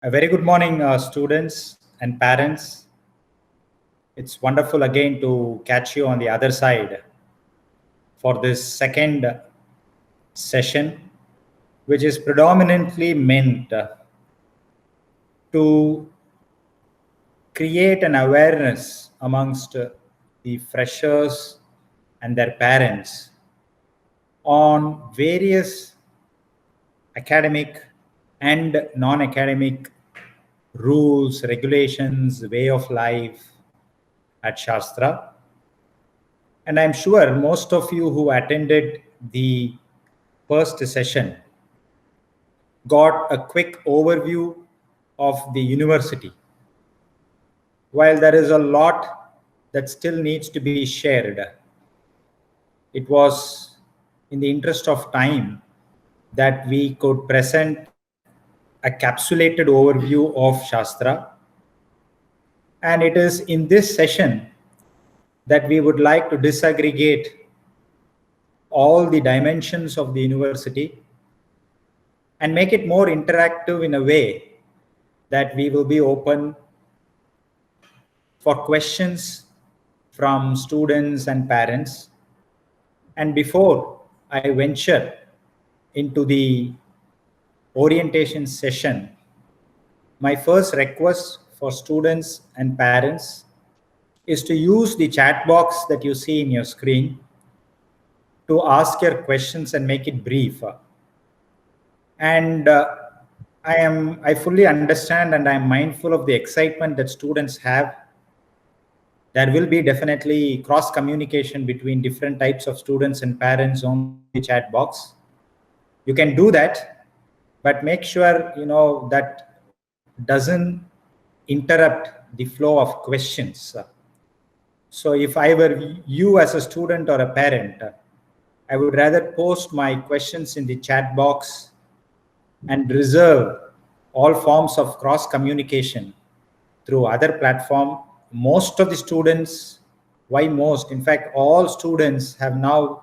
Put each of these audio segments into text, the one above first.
A very good morning, students and parents. It's wonderful again to catch you on the other side for this second session, which is predominantly meant to create an awareness amongst the freshers and their parents on various academic and non-academic rules, regulations, way of life at Shastra. And I'm sure most of you who attended the first session got a quick overview of the university. While there is a lot that still needs to be shared, it was in the interest of time that we could present a capsulated overview of Shastra. And it is in this session that we would like to disaggregate all the dimensions of the university and make it more interactive in a way that we will be open for questions from students and parents. And before I venture into the orientation session, my first request for students and parents is to use the chat box that you see in your screen to ask your questions and make it brief. And I fully understand and I'm mindful of the excitement that students have. There will be definitely cross communication between different types of students and parents on the chat box. You can do that, but make sure that doesn't interrupt the flow of questions. So if I were you as a student or a parent, I would rather post my questions in the chat box and reserve all forms of cross communication through other platform. Most of the students, why most? In fact, all students have now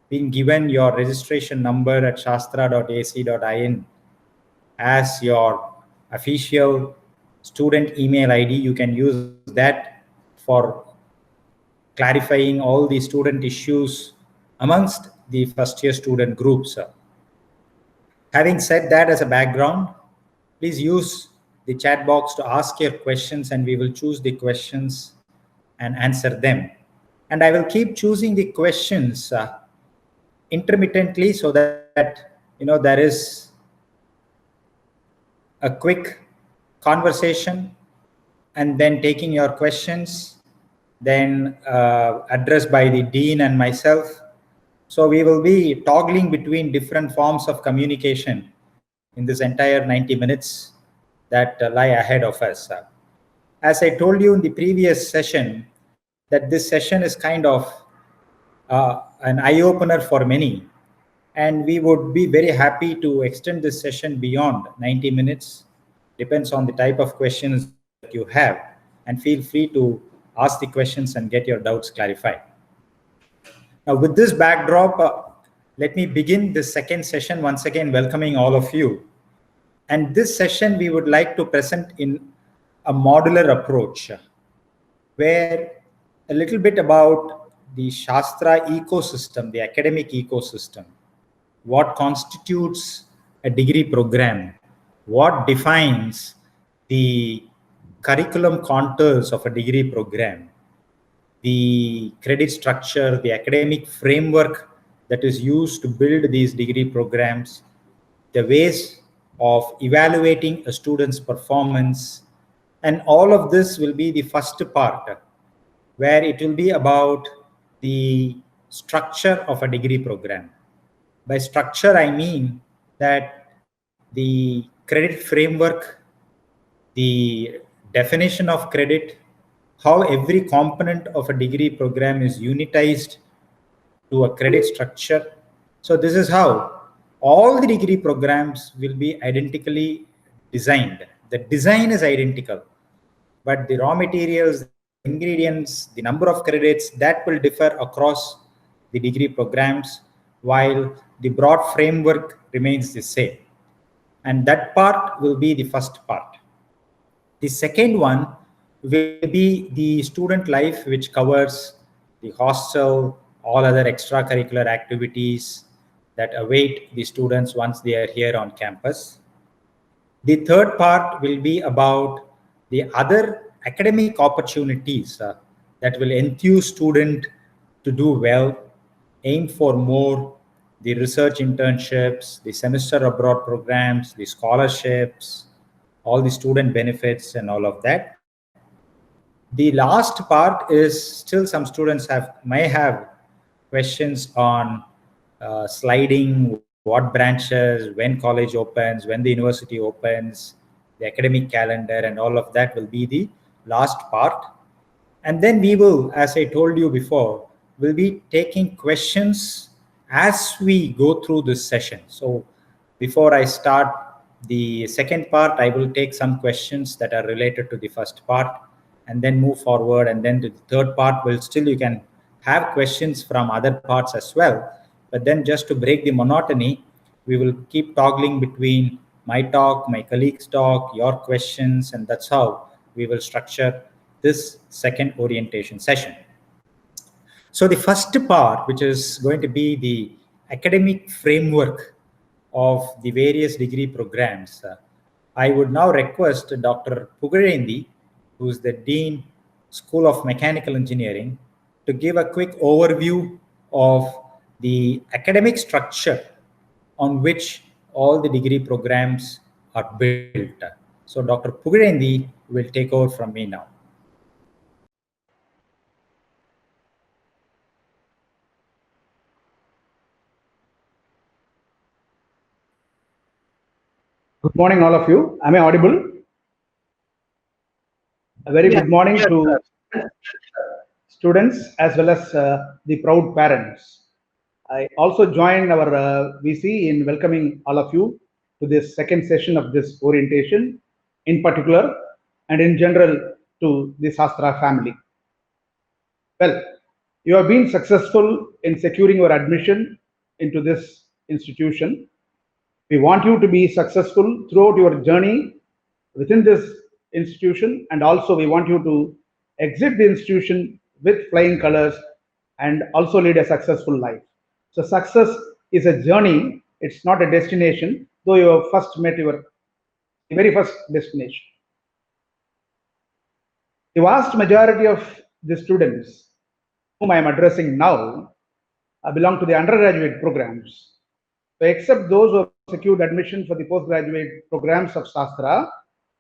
been given your registration number at shastra.ac.in as your official student email ID. You can use that for clarifying all the student issues amongst the first year student groups. Having said that as a background, please use the chat box to ask your questions and we will choose the questions and answer them. And I will keep choosing the questions intermittently so that there is a quick conversation and then taking your questions, then addressed by the dean and myself. So we will be toggling between different forms of communication in this entire 90 minutes that lie ahead of us. As I told you in the previous session, that this session is kind of an eye-opener for many. And we would be very happy to extend this session beyond 90 minutes. Depends on the type of questions that you have. And feel free to ask the questions and get your doubts clarified. Now, with this backdrop, let me begin this second session, once again welcoming all of you. And this session, we would like to present in a modular approach, where a little bit about the Shastra ecosystem, the academic ecosystem, what constitutes a degree program, what defines the curriculum contours of a degree program, the credit structure, the academic framework that is used to build these degree programs, the ways of evaluating a student's performance. And all of this will be the first part, where it will be about the structure of a degree program. By structure, I mean that the credit framework, the definition of credit, how every component of a degree program is unitized to a credit structure. So this is how all the degree programs will be identically designed. The design is identical, but the raw materials, the ingredients, the number of credits, that will differ across the degree programs, while the broad framework remains the same. And that part will be the first part. The second one will be the student life, which covers the hostel, all other extracurricular activities that await the students once they are here on campus. The third part will be about the other academic opportunities that will enthuse student to do well, aim for more, the research internships, the semester abroad programs, the scholarships, all the student benefits and all of that. The last part is still some students may have questions on sliding, what branches, when college opens, when the university opens, the academic calendar, and all of that will be the last part. And then we will, as I told you before, will be taking questions as we go through this session. So before I start the second part, I will take some questions that are related to the first part and then move forward. And then the third part will still, you can have questions from other parts as well. But then just to break the monotony, we will keep toggling between my talk, my colleague's talk, your questions, and that's how we will structure this second orientation session. So the first part, which is going to be the academic framework of the various degree programs, I would now request Dr. Pugarendi, who is the Dean, School of Mechanical Engineering, to give a quick overview of the academic structure on which all the degree programs are built. So Dr. Pugarendi will take over from me now. Good morning, all of you. Am I audible? A very good morning to students as well as the proud parents. I also join our VC in welcoming all of you to this second session of this orientation, in particular and in general to the Sastra family. Well, you have been successful in securing your admission into this institution. We want you to be successful throughout your journey within this institution, and also we want you to exit the institution with flying colors and also lead a successful life. So success is a journey, it's not a destination, though you have first met your very first destination. The vast majority of the students whom I am addressing now belong to the undergraduate programs. So except those who have secured admission for the postgraduate programs of Sastra,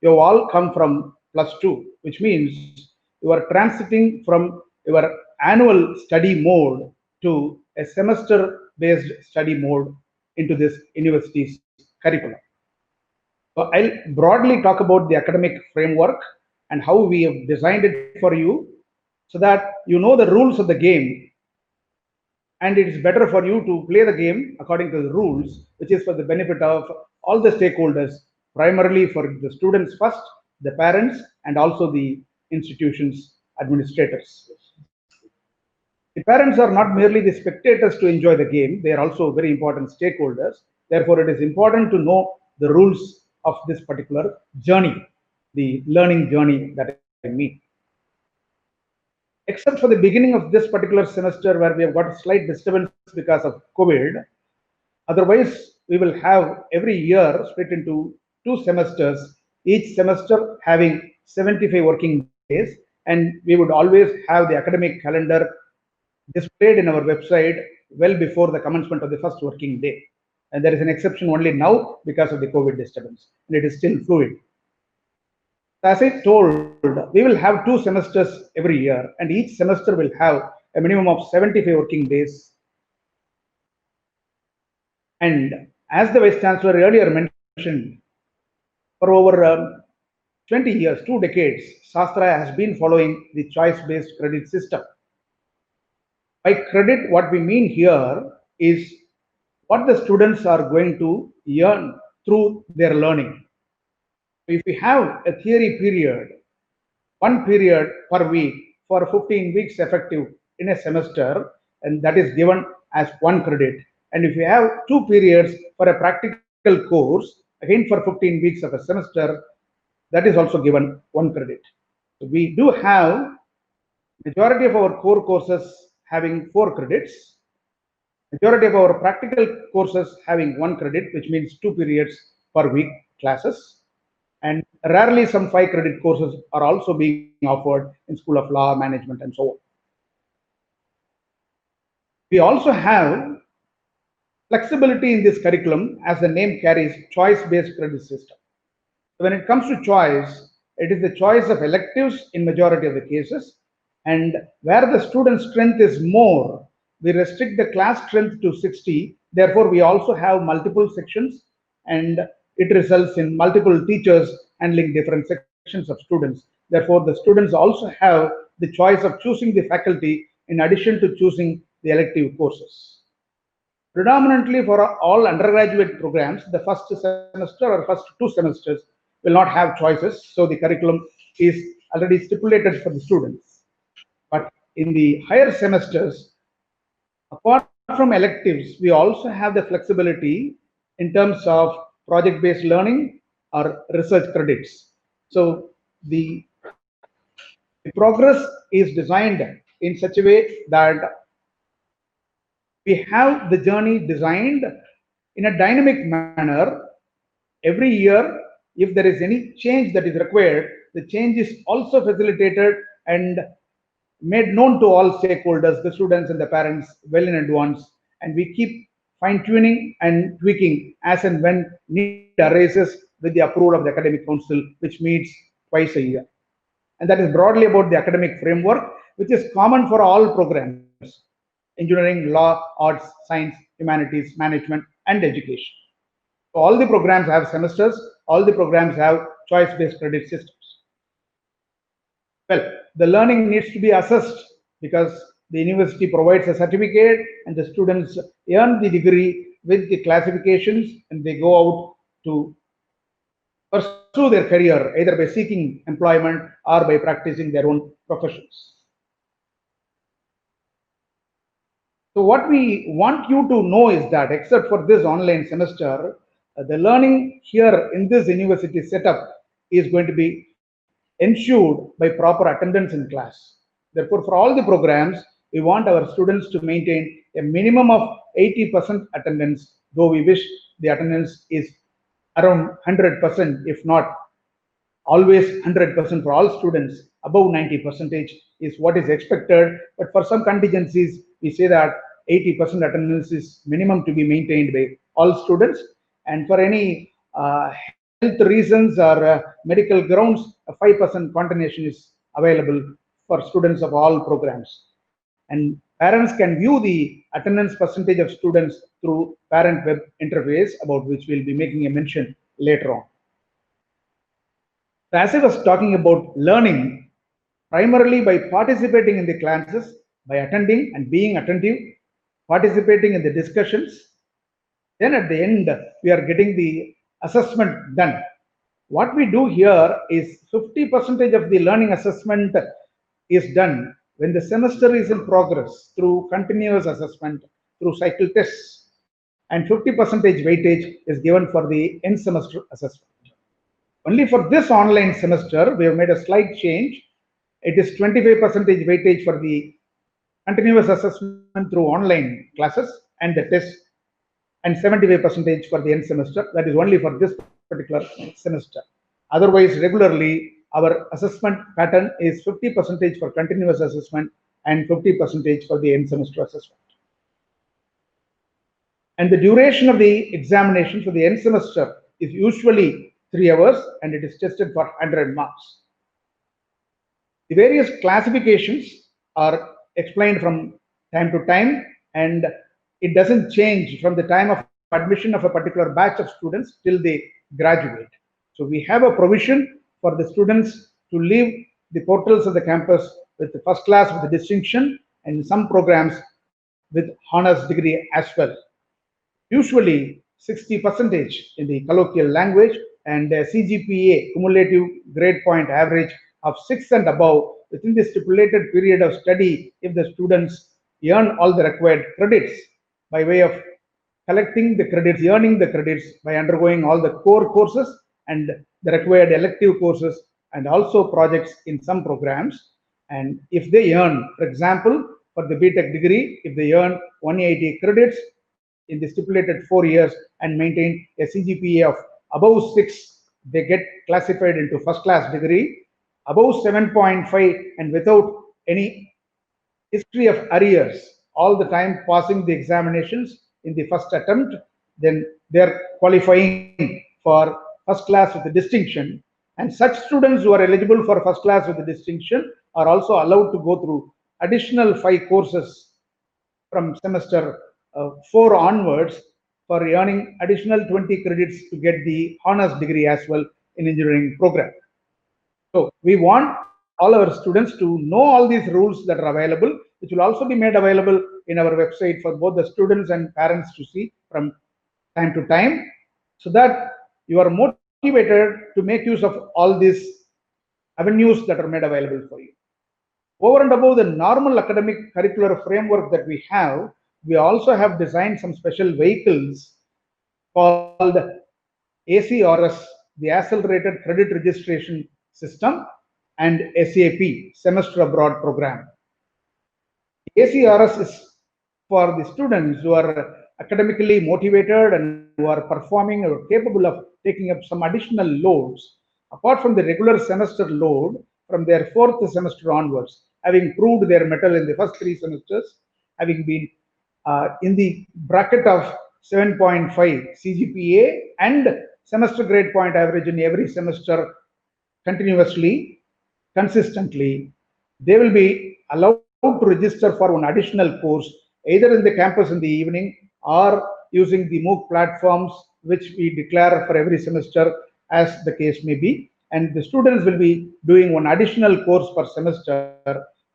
you have all come from +2, which means you are transiting from your annual study mode to a semester-based study mode into this university's curriculum. So I'll broadly talk about the academic framework and how we have designed it for you so that you know the rules of the game, and it is better for you to play the game according to the rules, which is for the benefit of all the stakeholders, primarily for the students first, the parents, and also the institution's administrators. The parents are not merely the spectators to enjoy the game, they are also very important stakeholders. Therefore, it is important to know the rules of this particular journey, the learning journey that I mean. Except for the beginning of this particular semester where we have got a slight disturbance because of COVID, otherwise we will have every year split into 2 semesters, each semester having 75 working days, and we would always have the academic calendar displayed in our website well before the commencement of the first working day. And there is an exception only now because of the COVID disturbance, and it is still fluid. As I told, we will have 2 semesters every year, and each semester will have a minimum of 75 working days. And as the Vice Chancellor earlier mentioned, for over 20 years, 2 decades, Sastra has been following the choice-based credit system. By credit, what we mean here is what the students are going to earn through their learning. If we have a theory period, 1 period per week for 15 weeks effective in a semester, and that is given as 1 credit. And if we have 2 periods for a practical course, again for 15 weeks of a semester, that is also given 1 credit. So we do have majority of our core courses having 4 credits, majority of our practical courses having 1 credit, which means 2 periods per week classes, and rarely some 5 credit courses are also being offered in School of Law, Management, and so on. We also have flexibility in this curriculum, as the name carries, choice-based credit system. So when it comes to choice, it is the choice of electives in majority of the cases, and where the student strength is more, we restrict the class strength to 60. Therefore, we also have multiple sections, and it results in multiple teachers handling different sections of students. Therefore, the students also have the choice of choosing the faculty in addition to choosing the elective courses. Predominantly for all undergraduate programs, the first semester or first 2 semesters will not have choices, so the curriculum is already stipulated for the students. But in the higher semesters, apart from electives, we also have the flexibility in terms of project-based learning or research credits. So the progress is designed in such a way that we have the journey designed in a dynamic manner. Every year, if there is any change that is required, the change is also facilitated and made known to all stakeholders, the students and the parents, well in advance. And we keep fine-tuning and tweaking as and when need arises with the approval of the academic council, which meets twice a year. And that is broadly about the academic framework, which is common for all programs: engineering, law, arts, science, humanities, management, and education. So all the programs have semesters, all the programs have choice-based credit systems. Well, the learning needs to be assessed because the university provides a certificate and the students earn the degree with the classifications, and they go out to pursue their career either by seeking employment or by practicing their own professions. So what we want you to know is that except for this online semester, the learning here in this university setup is going to be ensured by proper attendance in class. Therefore, for all the programs, we want our students to maintain a minimum of 80% attendance, though we wish the attendance is around 100%, if not always 100% for all students. Above 90% is what is expected, but for some contingencies, we say that 80% attendance is minimum to be maintained by all students, and for any health reasons or medical grounds, a 5% continuation is available for students of all programs. And parents can view the attendance percentage of students through parent web interface, about which we'll be making a mention later on. So as I was talking about learning, primarily by participating in the classes, by attending and being attentive, participating in the discussions, then at the end, we are getting the assessment done. What we do here is 50% of the learning assessment is done when the semester is in progress through continuous assessment, through cycle tests, and 50% weightage is given for the end semester assessment. Only for this online semester, we have made a slight change. It is 25% weightage for the continuous assessment through online classes and the test, and 75% for the end semester. That is only for this particular semester. Otherwise, regularly, our assessment pattern is 50% for continuous assessment and 50% for the end semester assessment. And the duration of the examination for the end semester is usually 3 hours, and it is tested for 100 marks. The various classifications are explained from time to time, and it doesn't change from the time of admission of a particular batch of students till they graduate. So we have a provision for the students to leave the portals of the campus with the first class with the distinction, and in some programs with honors degree as well. Usually 60% in the colloquial language, and CGPA, cumulative grade point average of 6 and above within the stipulated period of study if the students earn all the required credits by way of collecting the credits, earning the credits by undergoing all the core courses and the required elective courses and also projects in some programs. And if they earn, for example, for the BTech degree, if they earn 180 credits in the stipulated 4 years and maintain a CGPA of above 6, they get classified into first class degree. Above 7.5 and without any history of arrears, all the time passing the examinations in the first attempt, then they're qualifying for first class with a distinction. And such students who are eligible for first class with a distinction are also allowed to go through additional 5 courses from semester 4 onwards for earning additional 20 credits to get the honors degree as well in engineering program. So we want all our students to know all these rules that are available, which will also be made available in our website for both the students and parents to see from time to time, so that you are motivated to make use of all these avenues that are made available for you. Over and above the normal academic curricular framework that we also have designed some special vehicles called ACRS, the Accelerated Credit Registration System, and SAP, Semester Abroad Program. ACRS is for the students who are academically motivated and who are performing or capable of taking up some additional loads apart from the regular semester load from their 4th semester onwards, having proved their mettle in the first 3 semesters, having been in the bracket of 7.5 CGPA and semester grade point average in every semester continuously, consistently, they will be allowed to register for one additional course either in the campus in the evening or using the MOOC platforms which we declare for every semester as the case may be. And the students will be doing one additional course per semester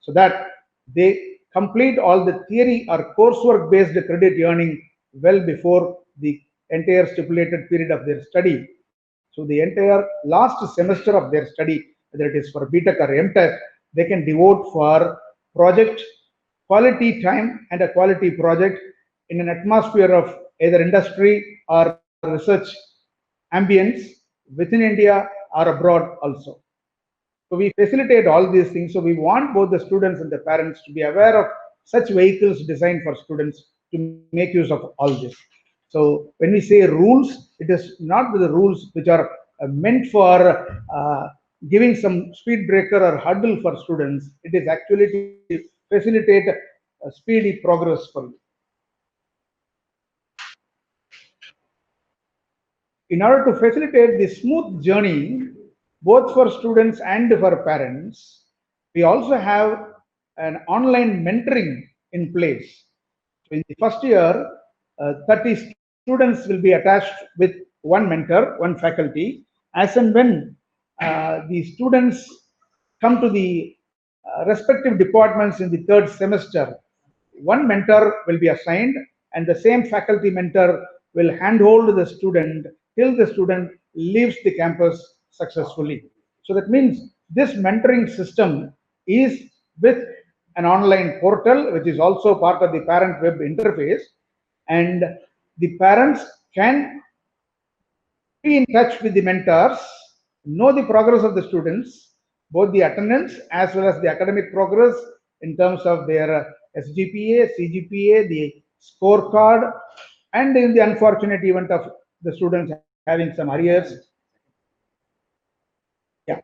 so that they complete all the theory or coursework based credit earning well before the entire stipulated period of their study. So the entire last semester of their study, whether it is for BTech or MTech, they can devote for project, quality time and a quality project in an atmosphere of either industry or research ambience within India or abroad also. So we facilitate all these things. So we want both the students and the parents to be aware of such vehicles designed for students to make use of all this. So when we say rules, it is not the rules which are meant for giving some speed breaker or hurdle for students. It is actually to facilitate a speedy progress for you. In order to facilitate the smooth journey, both for students and for parents, we also have an online mentoring in place. So in the first year, 30 students will be attached with one mentor, one faculty. As and when the students come to the respective departments in the 3rd semester, one mentor will be assigned and the same faculty mentor will handhold the student till the student leaves the campus successfully. So that means this mentoring system is with an online portal, which is also part of the parent web interface, and the parents can be in touch with the mentors, know the progress of the students, both the attendance as well as the academic progress in terms of their SGPA, CGPA, the scorecard, and in the unfortunate event of the students having some arrears. Yeah.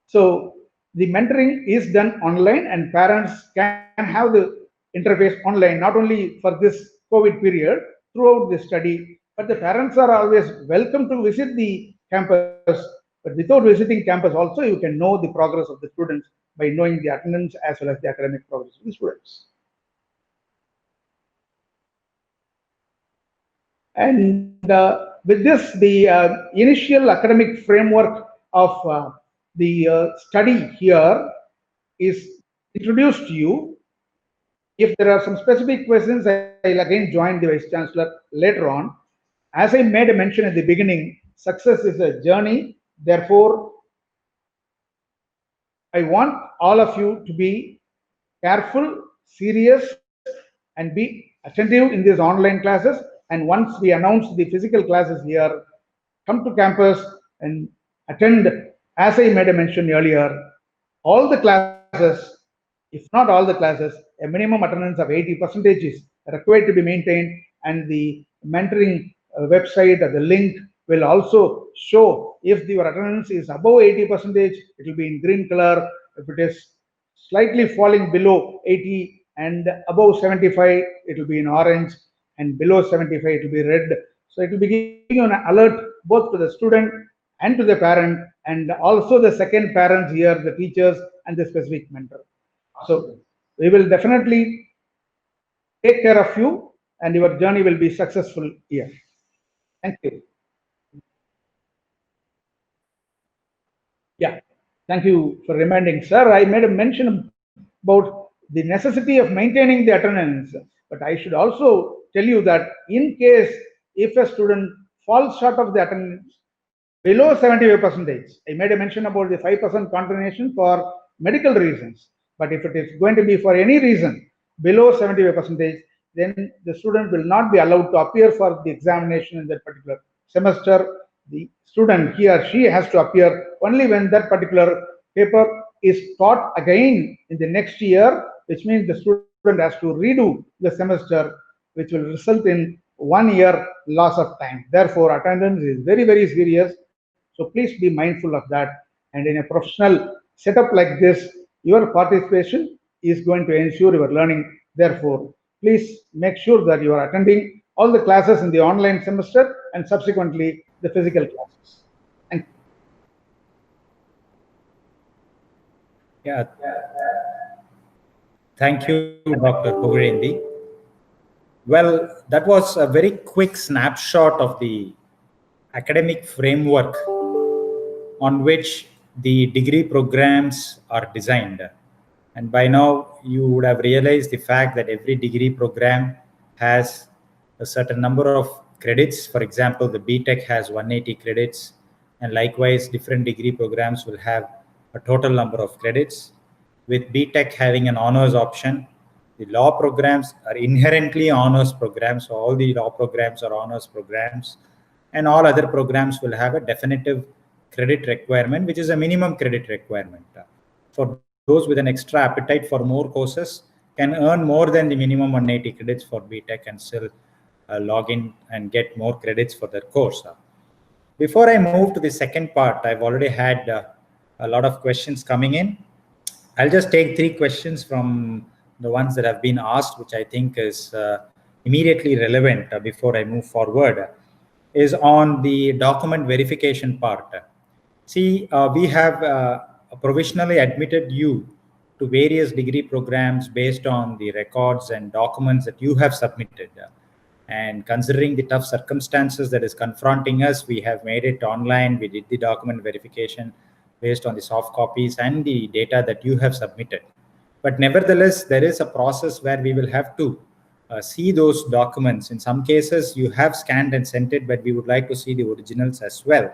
So the mentoring is done online and parents can have the interface online, not only for this COVID period, throughout the study, but the parents are always welcome to visit the campus. But without visiting campus also, you can know the progress of the students by knowing the attendance as well as the academic progress of the students. And with this, the initial academic framework of the study here is introduced to you. If there are some specific questions, I'll again join the Vice Chancellor later on. As I made a mention at the beginning, success is a journey. Therefore, I want all of you to be careful, serious, and be attentive in these online classes. and once we announce the physical classes here, come to campus and attend, as I made a mention earlier, all the classes, if not all the classes, a minimum attendance of 80% is required to be maintained, and the mentoring website or the link will also show if your attendance is above 80%, it will be in green color. If it is slightly falling below 80 and above 75, it will be in orange, and below 75, it will be red. So it will be giving you an alert both to the student and to the parent, and also the second parents here, the teachers and the specific mentor. So we will definitely take care of you, and your journey will be successful here. Thank you. Yeah, thank you for reminding, sir. I made a mention about the necessity of maintaining the attendance, but I should also tell you that in case if a student falls short of the attendance below 75%, I made a mention about the 5% continuation for medical reasons, but if it is going to be for any reason below 75%, then the student will not be allowed to appear for the examination in that particular semester. The student, he or she, has to appear only when that particular paper is taught again in the next year, which means the student has to redo the semester, which will result in 1 year loss of time. Therefore, attendance is very, very serious. So please be mindful of that. And in a professional setup like this, your participation is going to ensure your learning. Therefore, please make sure that you are attending all the classes in the online semester and subsequently the physical classes. Thank you. Yeah. Thank you, Dr. Pogirendi. Well, that was a very quick snapshot of the academic framework on which the degree programs are designed. And by now, you would have realized the fact that every degree program has a certain number of credits. For example, the BTech has 180 credits, and likewise, different degree programs will have a total number of credits. With BTech having an honors option, the law programs are inherently honors programs, so all the law programs are honors programs, and all other programs will have a definitive credit requirement, which is a minimum credit requirement. For those with an extra appetite for more courses can earn more than the minimum 180 credits for BTech and still log in and get more credits for their course. Before I move to the second part, I've already had a lot of questions coming in. I'll just take 3 questions from the ones that have been asked, which I think is immediately relevant before I move forward, is on the document verification part. See, we have provisionally admitted you to various degree programs based on the records and documents that you have submitted. And considering the tough circumstances that is confronting us, we have made it online. We did the document verification based on the soft copies and the data that you have submitted. But nevertheless, there is a process where we will have to see those documents. In some cases, you have scanned and sent it, but we would like to see the originals as well.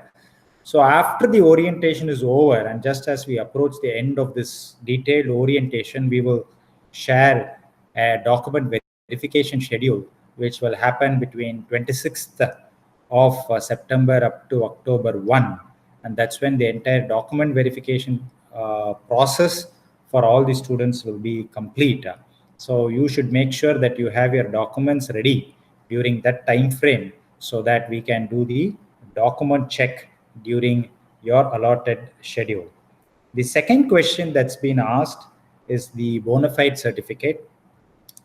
So after the orientation is over, and just as we approach the end of this detailed orientation, we will share a document verification schedule, which will happen between 26th of September up to October 1. And that's when the entire document verification process for all the students will be complete. So you should make sure that you have your documents ready during that time frame so that we can do the document check during your allotted schedule. The second question that's been asked is the bona fide certificate.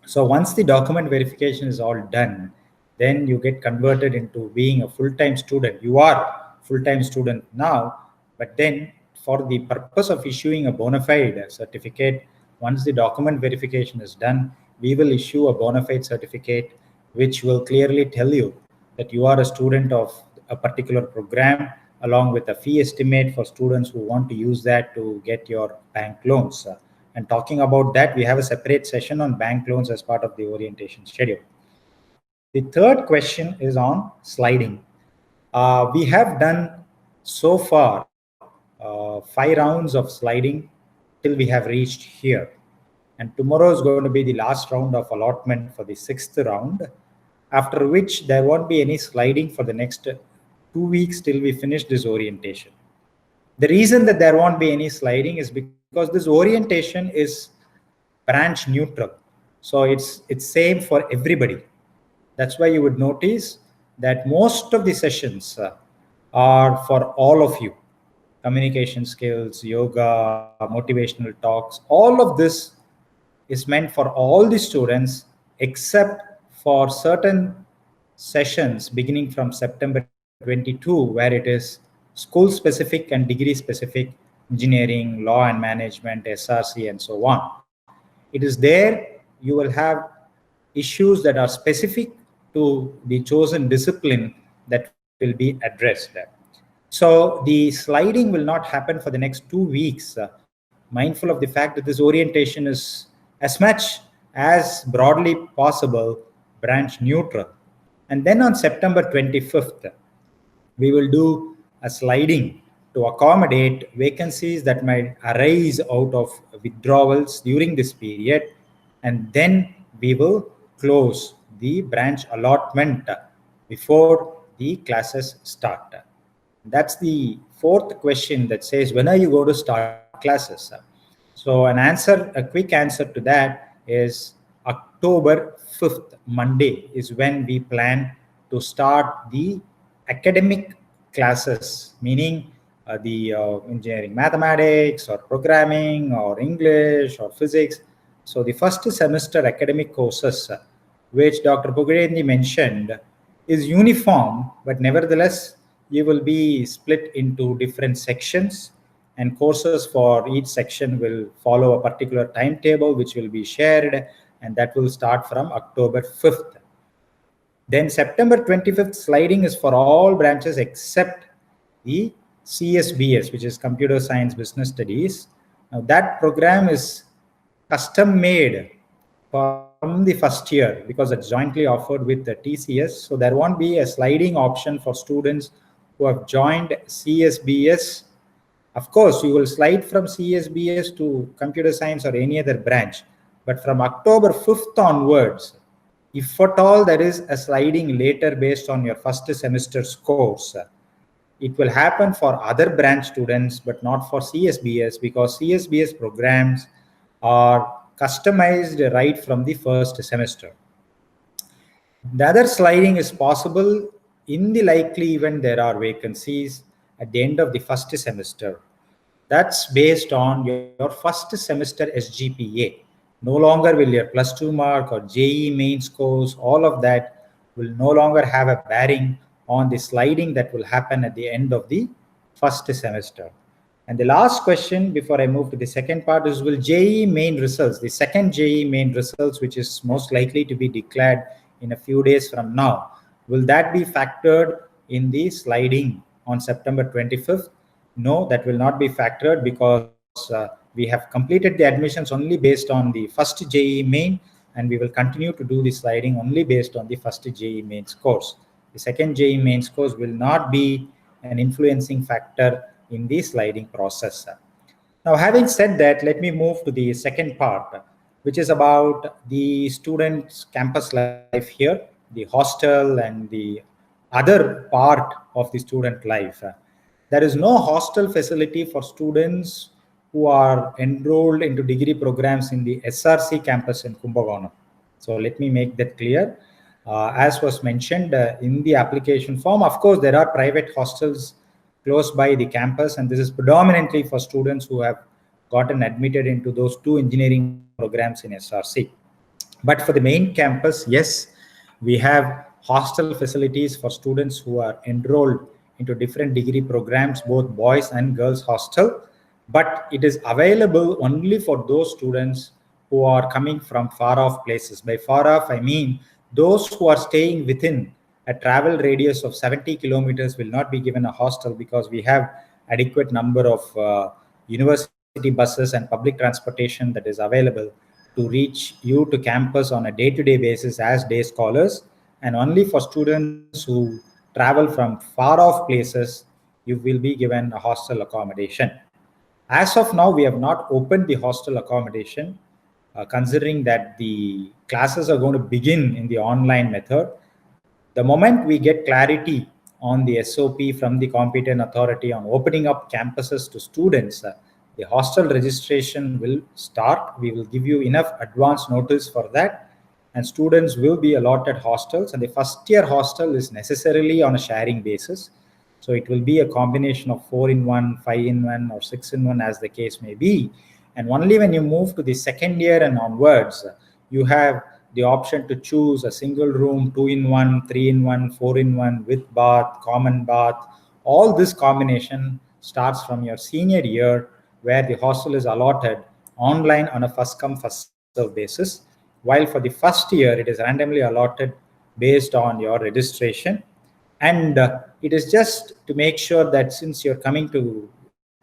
So once the document verification is all done, then you get converted into being a full-time student. You are full-time student now, but then for the purpose of issuing a bona fide certificate, once the document verification is done, we will issue a bona fide certificate, which will clearly tell you that you are a student of a particular program, along with a fee estimate for students who want to use that to get your bank loans. And talking about that, we have a separate session on bank loans as part of the orientation schedule. The third question is on sliding. We have done so far 5 rounds of sliding till we have reached here. And tomorrow is going to be the last round of allotment for the 6th round. after which there won't be any sliding for the next 2 weeks till we finish this orientation. The reason that there won't be any sliding is because this orientation is branch neutral. So it's same for everybody. That's why you would notice that most of the sessions are for all of you. Communication skills, yoga, motivational talks, all of this is meant for all the students except for certain sessions beginning from September 22, where it is school specific and degree specific, engineering, law and management, SRC, and so on. It is there you will have issues that are specific to the chosen discipline that will be addressed. So the sliding will not happen for the next 2 weeks, mindful of the fact that this orientation is as much as broadly possible branch neutral. And then on September 25th, we will do a sliding to accommodate vacancies that might arise out of withdrawals during this period. And then we will close the branch allotment before the classes start. That's the fourth question that says, when are you going to start classes? So a quick answer to that is October 5th, Monday, is when we plan to start the academic classes, meaning the engineering mathematics or programming or English or physics. So the first semester academic courses, which Dr. Pugarendi mentioned, is uniform, but nevertheless, you will be split into different sections, and courses for each section will follow a particular timetable which will be shared, and that will start from October 5th. Then September 25th sliding is for all branches except the CSBS, which is Computer Science Business Studies. Now that program is custom made from the first year because it's jointly offered with the TCS. So there won't be a sliding option for students who have joined CSBS. Of course, you will slide from CSBS to computer science or any other branch. But from October 5th onwards, if at all there is a sliding later based on your first semester scores, it will happen for other branch students, but not for CSBS, because CSBS programs are customized right from the first semester. The other sliding is possible in the likely event there are vacancies at the end of the first semester. That's based on your first semester SGPA. No longer will your +2 mark or JEE main scores, all of that will no longer have a bearing on the sliding that will happen at the end of the first semester. And the last question before I move to the second part is, will JEE main results, the second JEE main results, which is most likely to be declared in a few days from now, will that be factored in the sliding on September 25th? No, that will not be factored, because we have completed the admissions only based on the first JEE main, and we will continue to do the sliding only based on the first JEE main scores. The second JEE main scores will not be an influencing factor in the sliding process. Now, having said that, let me move to the second part, which is about the students' campus life here, the hostel and the other part of the student life. There is no hostel facility for students who are enrolled into degree programs in the SRC campus in Kumbakonam. So let me make that clear. As was mentioned in the application form, of course, there are private hostels close by the campus, and this is predominantly for students who have gotten admitted into those 2 engineering programs in SRC. But for the main campus, yes, we have hostel facilities for students who are enrolled into different degree programs, both boys and girls hostel, but it is available only for those students who are coming from far off places. By far off, I mean those who are staying within a travel radius of 70 kilometers will not be given a hostel, because we have adequate number of university buses and public transportation that is available to reach you to campus on a day-to-day basis as day scholars. And only for students who travel from far off places, you will be given a hostel accommodation. As of now, we have not opened the hostel accommodation, considering that the classes are going to begin in the online method. The moment we get clarity on the SOP from the competent authority on opening up campuses to students, the hostel registration will start. We will give you enough advance notice for that, and students will be allotted hostels. And the first year hostel is necessarily on a sharing basis. So it will be a combination of 4-in-1, 5-in-1, or 6-in-1, as the case may be. And only when you move to the second year and onwards, you have the option to choose a single room, 2-in-1, 3-in-1, 4-in-1, with bath, common bath. All this combination starts from your senior year, where the hostel is allotted online on a first come first serve basis, while for the first year it is randomly allotted based on your registration. And it is just to make sure that since you're coming to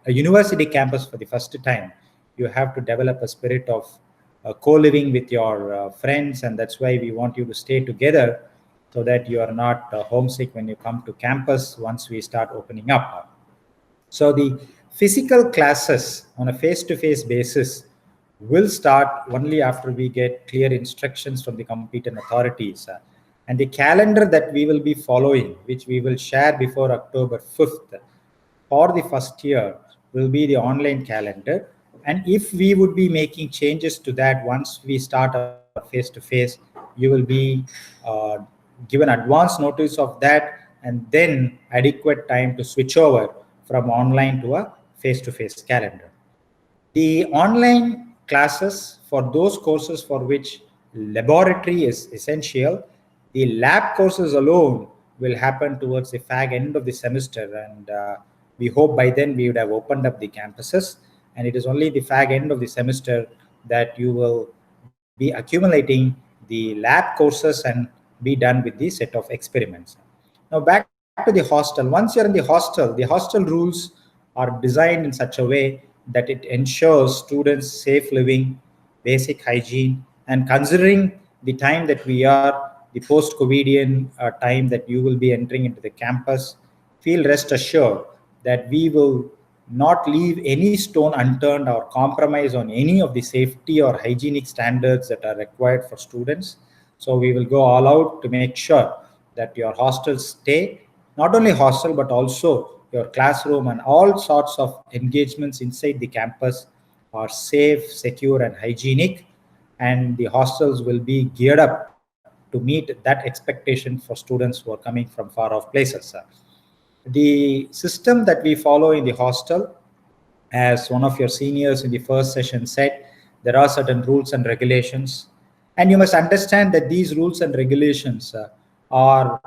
a university campus for the first time, you have to develop a spirit of co-living with your friends, and that's why we want you to stay together so that you are not homesick when you come to campus once we start opening up. So the physical classes on a face-to-face basis will start only after we get clear instructions from the competent authorities. And the calendar that we will be following, which we will share before October 5th, for the first year will be the online calendar. And if we would be making changes to that once we start our face-to-face, you will be given advance notice of that, and then adequate time to switch over from online to a face-to-face calendar. The online classes for those courses for which laboratory is essential, the lab courses alone will happen towards the fag end of the semester, and we hope by then we would have opened up the campuses, and it is only the fag end of the semester that you will be accumulating the lab courses and be done with the set of experiments. Now back to the hostel. Once you're in the hostel rules are designed in such a way that it ensures students safe living, basic hygiene, and considering the time that we are, the post-COVIDian time that you will be entering into the campus, feel rest assured that we will not leave any stone unturned or compromise on any of the safety or hygienic standards that are required for students. So we will go all out to make sure that your hostels stay, not only hostel, but also your classroom and all sorts of engagements inside the campus are safe, secure, and hygienic. And the hostels will be geared up to meet that expectation for students who are coming from far off places. The system that we follow in the hostel, as one of your seniors in the first session said, there are certain rules and regulations. And you must understand that these rules and regulations are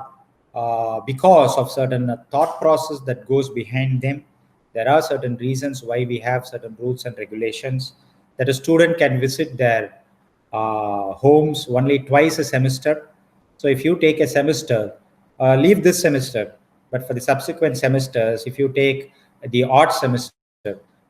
because of certain thought process that goes behind them. There are certain reasons why we have certain rules and regulations, that a student can visit their homes only twice a semester. So if you take a semester, leave this semester, but for the subsequent semesters, if you take the odd semester,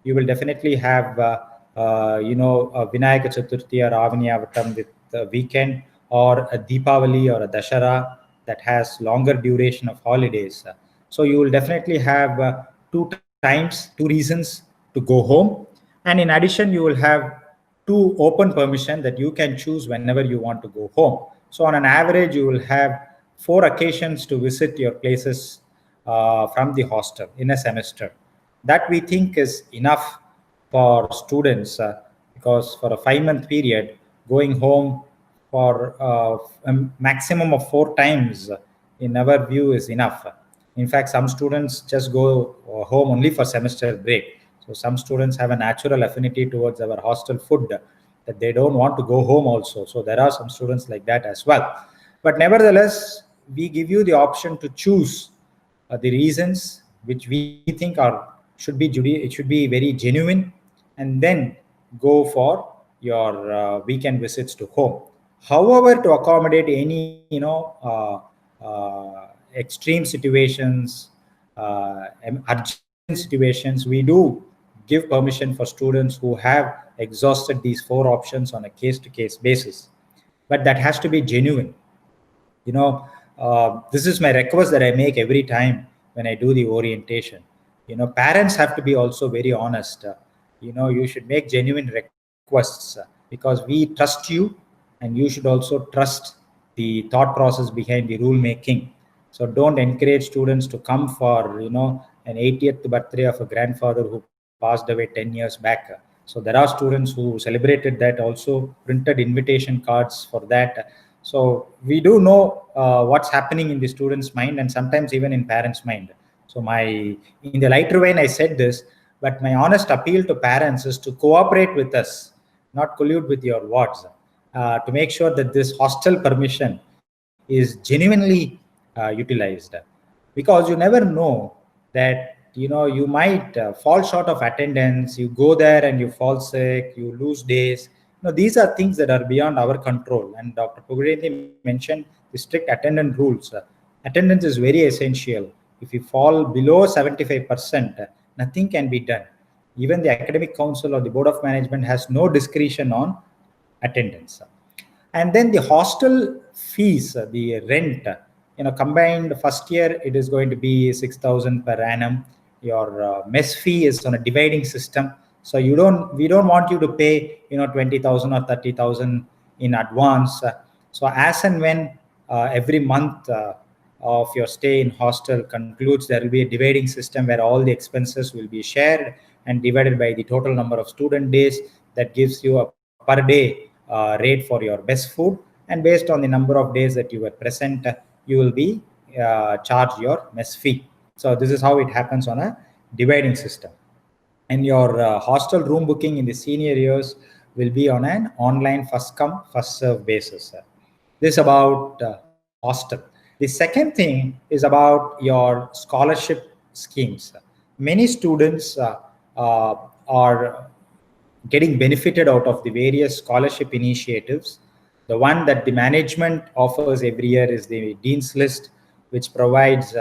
you will definitely have a Vinayaka Chaturthi or Avani with a weekend, or a Deepavali or a Dashara that has longer duration of holidays. So you will definitely have two reasons to go home. And in addition, you will have two open permission that you can choose whenever you want to go home. So on an average, you will have 4 occasions to visit your places from the hostel in a semester. That we think is enough for students, because for a 5-month period, going home for a maximum of 4 times in our view is enough. In fact, some students just go home only for semester break. So some students have a natural affinity towards our hostel food that they don't want to go home also. So there are some students like that as well. But nevertheless, we give you the option to choose the reasons which we think it should be very genuine, and then go for your weekend visits to home. However, to accommodate any extreme situations, urgent situations, we do give permission for students who have exhausted these 4 options on a case-to-case basis. But that has to be genuine. This is my request that I make every time when I do the orientation. Parents have to be also very honest. You should make genuine requests, because we trust you, and you should also trust the thought process behind the rule making. So don't encourage students to come for, an 80th birthday of a grandfather who passed away 10 years back. So there are students who celebrated that, also printed invitation cards for that. So we do know what's happening in the student's mind, and sometimes even in parents' mind. So in the lighter vein, I said this, but my honest appeal to parents is to cooperate with us, not collude with your wards, to make sure that this hostel permission is genuinely utilized, because you never know that you might fall short of attendance. You go there and you fall sick, you lose days. These are things that are beyond our control, and Dr. Pugarendi mentioned the strict attendance rules. Attendance is very essential. If you fall below 75%, nothing can be done. Even the academic council or the board of management has no discretion on attendance. And then the hostel fees, the rent, combined first year, it is going to be 6,000 per annum. Your mess fee is on a dividing system. So we don't want you to pay, 20,000 or 30,000 in advance. So as and when every month of your stay in hostel concludes, there will be a dividing system where all the expenses will be shared and divided by the total number of student days. That gives you a per day rate for your best food, and based on the number of days that you were present, you will be charged your mess fee. So this is how it happens on a dividing system. And your hostel room booking in the senior years will be on an online first come first serve basis. This is about hostel. The second thing is about your scholarship schemes. Many students are getting benefited out of the various scholarship initiatives. The one that the management offers every year is the Dean's List, which provides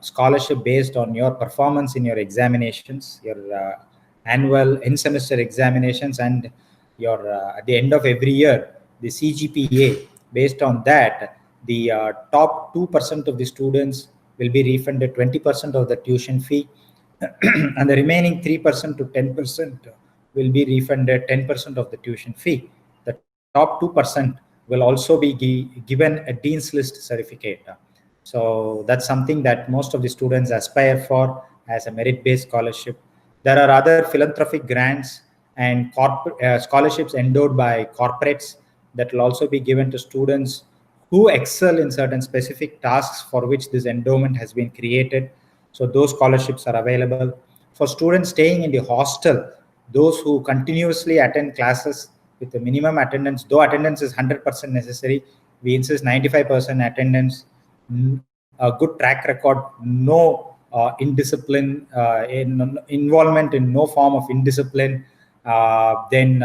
scholarship based on your performance in your examinations, your annual in-semester examinations, and your at the end of every year, the CGPA. Based on that, the top 2% of the students will be refunded 20% of the tuition fee, and the remaining 3% to 10% will be refunded 10% of the tuition fee. The top 2% will also be given a Dean's List certificate. So that's something that most of the students aspire for as a merit-based scholarship. There are other philanthropic grants and scholarships endowed by corporates that will also be given to students who excel in certain specific tasks for which this endowment has been created. So those scholarships are available. For students staying in the hostel, those who continuously attend classes with the minimum attendance, though attendance is 100% necessary, we insist 95% attendance, a good track record, no indiscipline, involvement in no form of indiscipline, then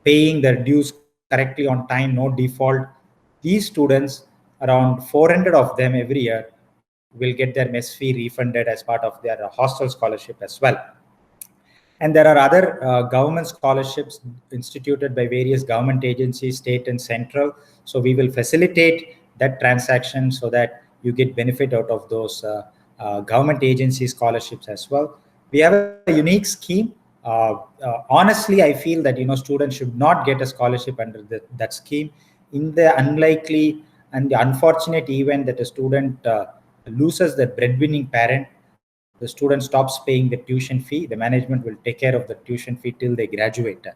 paying their dues correctly on time, no default. These students, around 400 of them every year, will get their mess fee refunded as part of their hostel scholarship as well. And there are other government scholarships instituted by various government agencies, state and central. So we will facilitate that transaction so that you get benefit out of those government agency scholarships as well. We have a unique scheme. Honestly, I feel that students should not get a scholarship under that scheme. In the unlikely and the unfortunate event that a student loses their breadwinning parent, the student stops paying the tuition fee, the management will take care of the tuition fee till they graduate.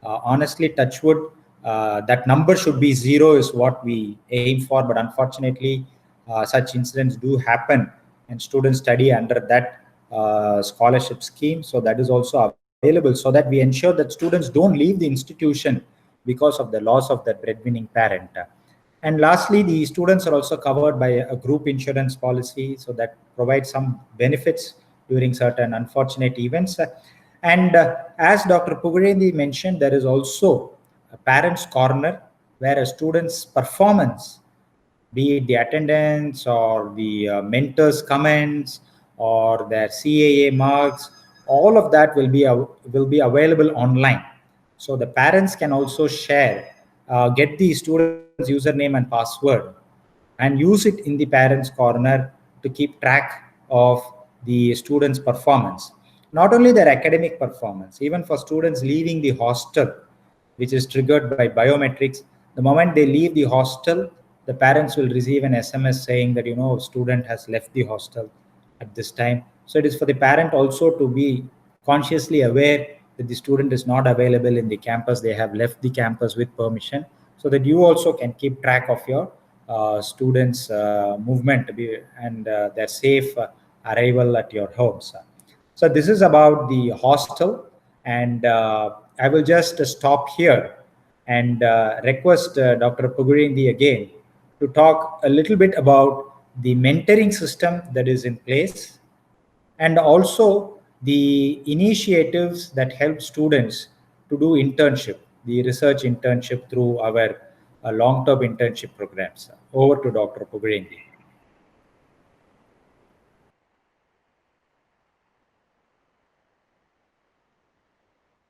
Honestly, touch wood, that number should be zero is what we aim for, but unfortunately, such incidents do happen, and students study under that scholarship scheme. So that is also available, so that we ensure that students don't leave the institution because of the loss of their breadwinning parent. And lastly, the students are also covered by a group insurance policy, so that provides some benefits during certain unfortunate events. And as Dr. Pugarendi mentioned, there is also a parents' corner where a student's performance, be it the attendance or the mentors' comments or their CAA marks, all of that will be available online. So the parents can also share, get the student's username and password, and use it in the parents' corner to keep track of the students' performance. Not only their academic performance, even for students leaving the hostel, which is triggered by biometrics. The moment they leave the hostel, the parents will receive an SMS saying that, student has left the hostel at this time. So it is for the parent also to be consciously aware that the student is not available in the campus, they have left the campus with permission, so that you also can keep track of your students movement and their safe arrival at your homes. So this is about the hostel, and I will just stop here and request Dr. Pugurindi again to talk a little bit about the mentoring system that is in place, and also the initiatives that help students to do internship, the research internship through our long-term internship programs. Over to Dr. Pugurindi.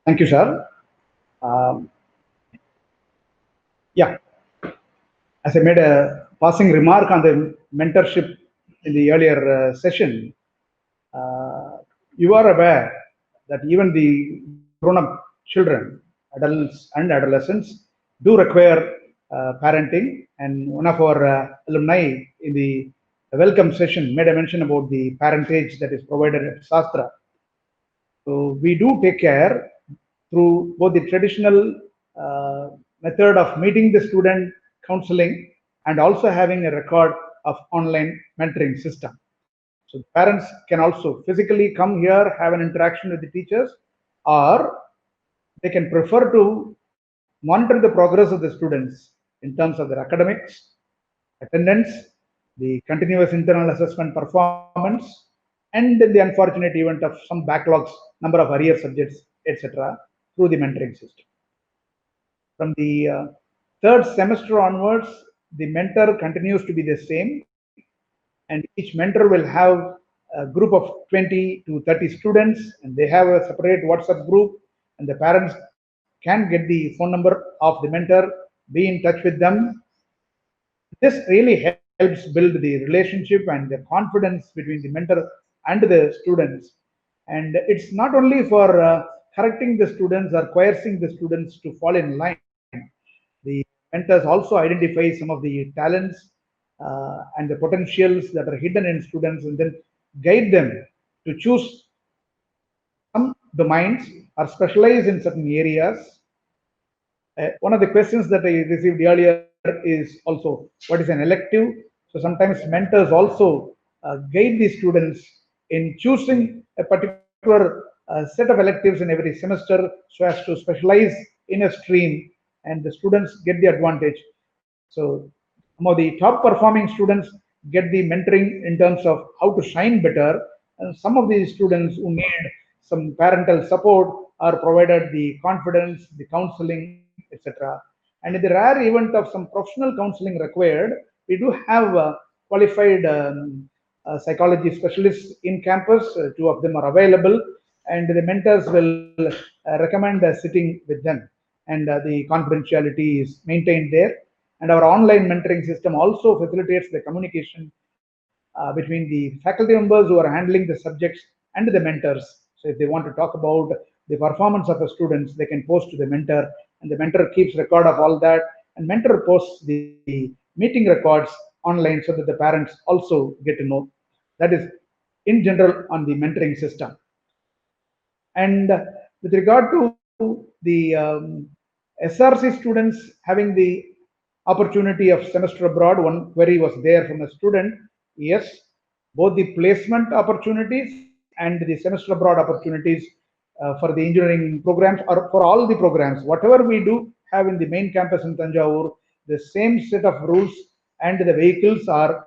Thank you, sir. Yeah, as I made a passing remark on the mentorship in the earlier session, you are aware that even the grown-up children, adults and adolescents, do require parenting. And one of our alumni in the welcome session made a mention about the parentage that is provided at Sastra. So we do take care through both the traditional method of meeting the student, counseling, and also having a record of online mentoring system. So parents can also physically come here, have an interaction with the teachers, or they can prefer to monitor the progress of the students in terms of their academics, attendance, the continuous internal assessment performance, and in the unfortunate event of some backlogs, number of arrear subjects, etc., through the mentoring system. From the third semester onwards, the mentor continues to be the same, and each mentor will have a group of 20 to 30 students, and they have a separate WhatsApp group, and the parents can get the phone number of the mentor, be in touch with them. This really helps build the relationship and the confidence between the mentor and the students. And it's not only for correcting the students or coercing the students to fall in line. The mentors also identify some of the talents and the potentials that are hidden in students, and then guide them to choose some domains or specialize in certain areas. One of the questions that I received earlier is also, what is an elective? So sometimes mentors also guide the students in choosing a particular set of electives in every semester so as to specialize in a stream, and the students get the advantage. So some of the top performing students get the mentoring in terms of how to shine better, and some of the students who need some parental support are provided the confidence, the counseling, etc. And in the rare event of some professional counseling required, we do have qualified psychology specialists in campus. Two of them are available, and the mentors will recommend sitting with them, and the confidentiality is maintained there. And our online mentoring system also facilitates the communication between the faculty members who are handling the subjects and the mentors. So if they want to talk about the performance of the students, they can post to the mentor, and the mentor keeps record of all that, and mentor posts the meeting records online so that the parents also get to know. That is in general on the mentoring system. And with regard to the SRC students having the opportunity of semester abroad, one query was there from a student. Yes, both the placement opportunities and the semester abroad opportunities for the engineering programs, or for all the programs, whatever we do have in the main campus in Tanjavur, the same set of rules and the vehicles are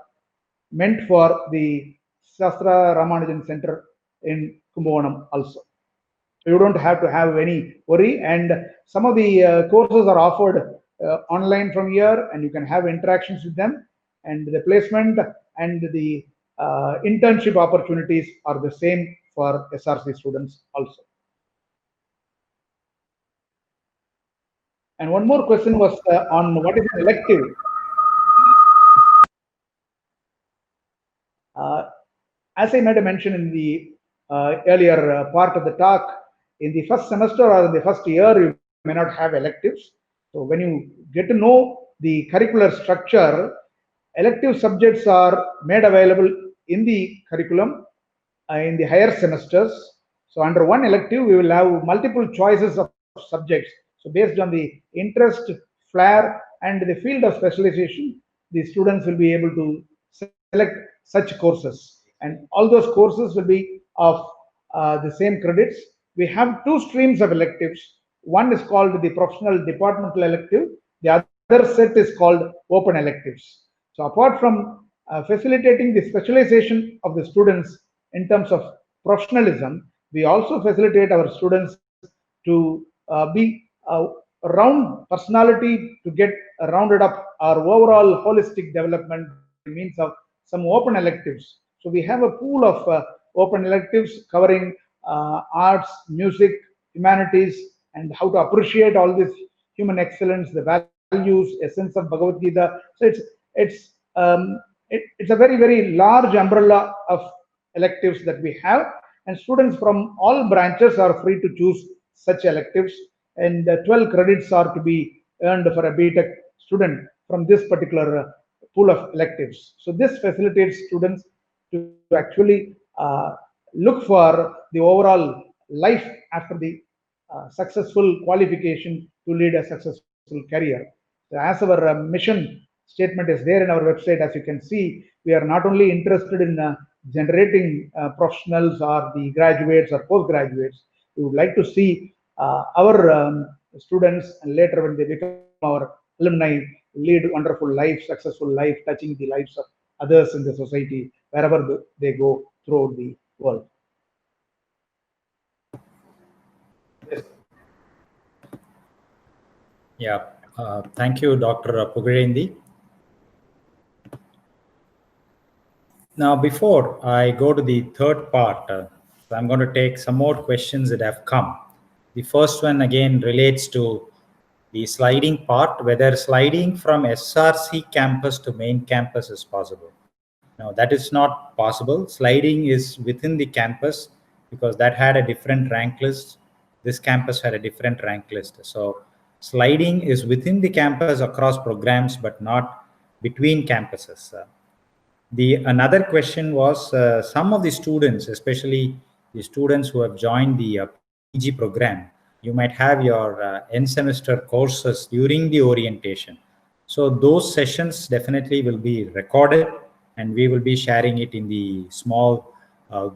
meant for the Sastra Ramanujan Center in Kumbakonam also. You don't have to have any worry, and some of the courses are offered online from here, and you can have interactions with them, and the placement and the internship opportunities are the same for SRC students also. And one more question was on what is an elective. As I made a mention in the earlier part of the talk, in the first semester or in the first year, you may not have electives. So when you get to know the curricular structure, elective subjects are made available in the curriculum in the higher semesters. So under one elective, we will have multiple choices of subjects. So based on the interest, flair, and the field of specialization, the students will be able to select such courses. And all those courses will be of the same credits. We have two streams of electives. One is called the professional departmental elective. The other set is called open electives. So apart from facilitating the specialization of the students in terms of professionalism, we also facilitate our students to be a round personality, to get rounded up our overall holistic development by means of some open electives. So we have a pool of open electives covering arts, music, humanities, and how to appreciate all this human excellence, the values, essence of Bhagavad Gita. So it's a very large umbrella of electives that we have, and students from all branches are free to choose such electives, and 12 credits are to be earned for a BTech student from this particular pool of electives. So this facilitates students to actually look for the overall life after the successful qualification to lead a successful career. So as our mission statement is there in our website, as you can see, we are not only interested in generating professionals or the graduates or postgraduates. We would like to see our students, and later when they become our alumni, lead wonderful life, successful life, touching the lives of others in the society wherever they go throughout the world. Yes. Yeah, thank you, Dr. Pugarendi. Now, before I go to the third part, I'm going to take some more questions that have come. The first one again relates to the sliding part, whether sliding from SRC campus to main campus is possible. Now, that is not possible. Sliding is within the campus because that had a different rank list. This campus had a different rank list. So sliding is within the campus across programs, but not between campuses. The another question was some of the students, especially the students who have joined the PG program, you might have your end semester courses during the orientation. So those sessions definitely will be recorded, and we will be sharing it in the small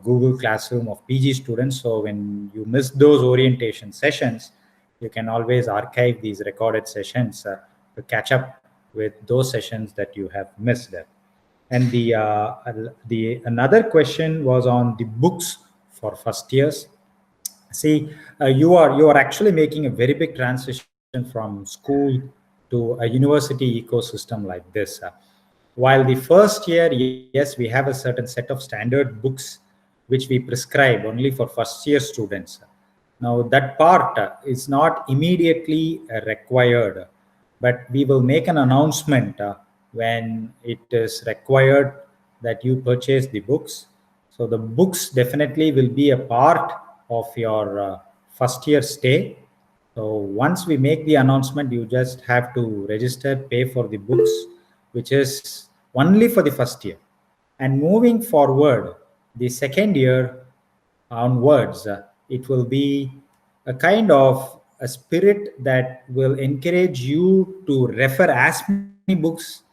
Google Classroom of PG students. So when you miss those orientation sessions, you can always archive these recorded sessions to catch up with those sessions that you have missed. And the another question was on the books for first years. See, you are actually making a very big transition from school to a university ecosystem like this. While the first year, yes, we have a certain set of standard books which we prescribe only for first year students. Now, that part is not immediately required, but we will make an announcement when it is required that you purchase the books. So the books definitely will be a part of your first year stay. So once we make the announcement, you just have to register, pay for the books, which is only for the first year. And moving forward, the second year onwards, it will be a kind of a spirit that will encourage you to refer as many books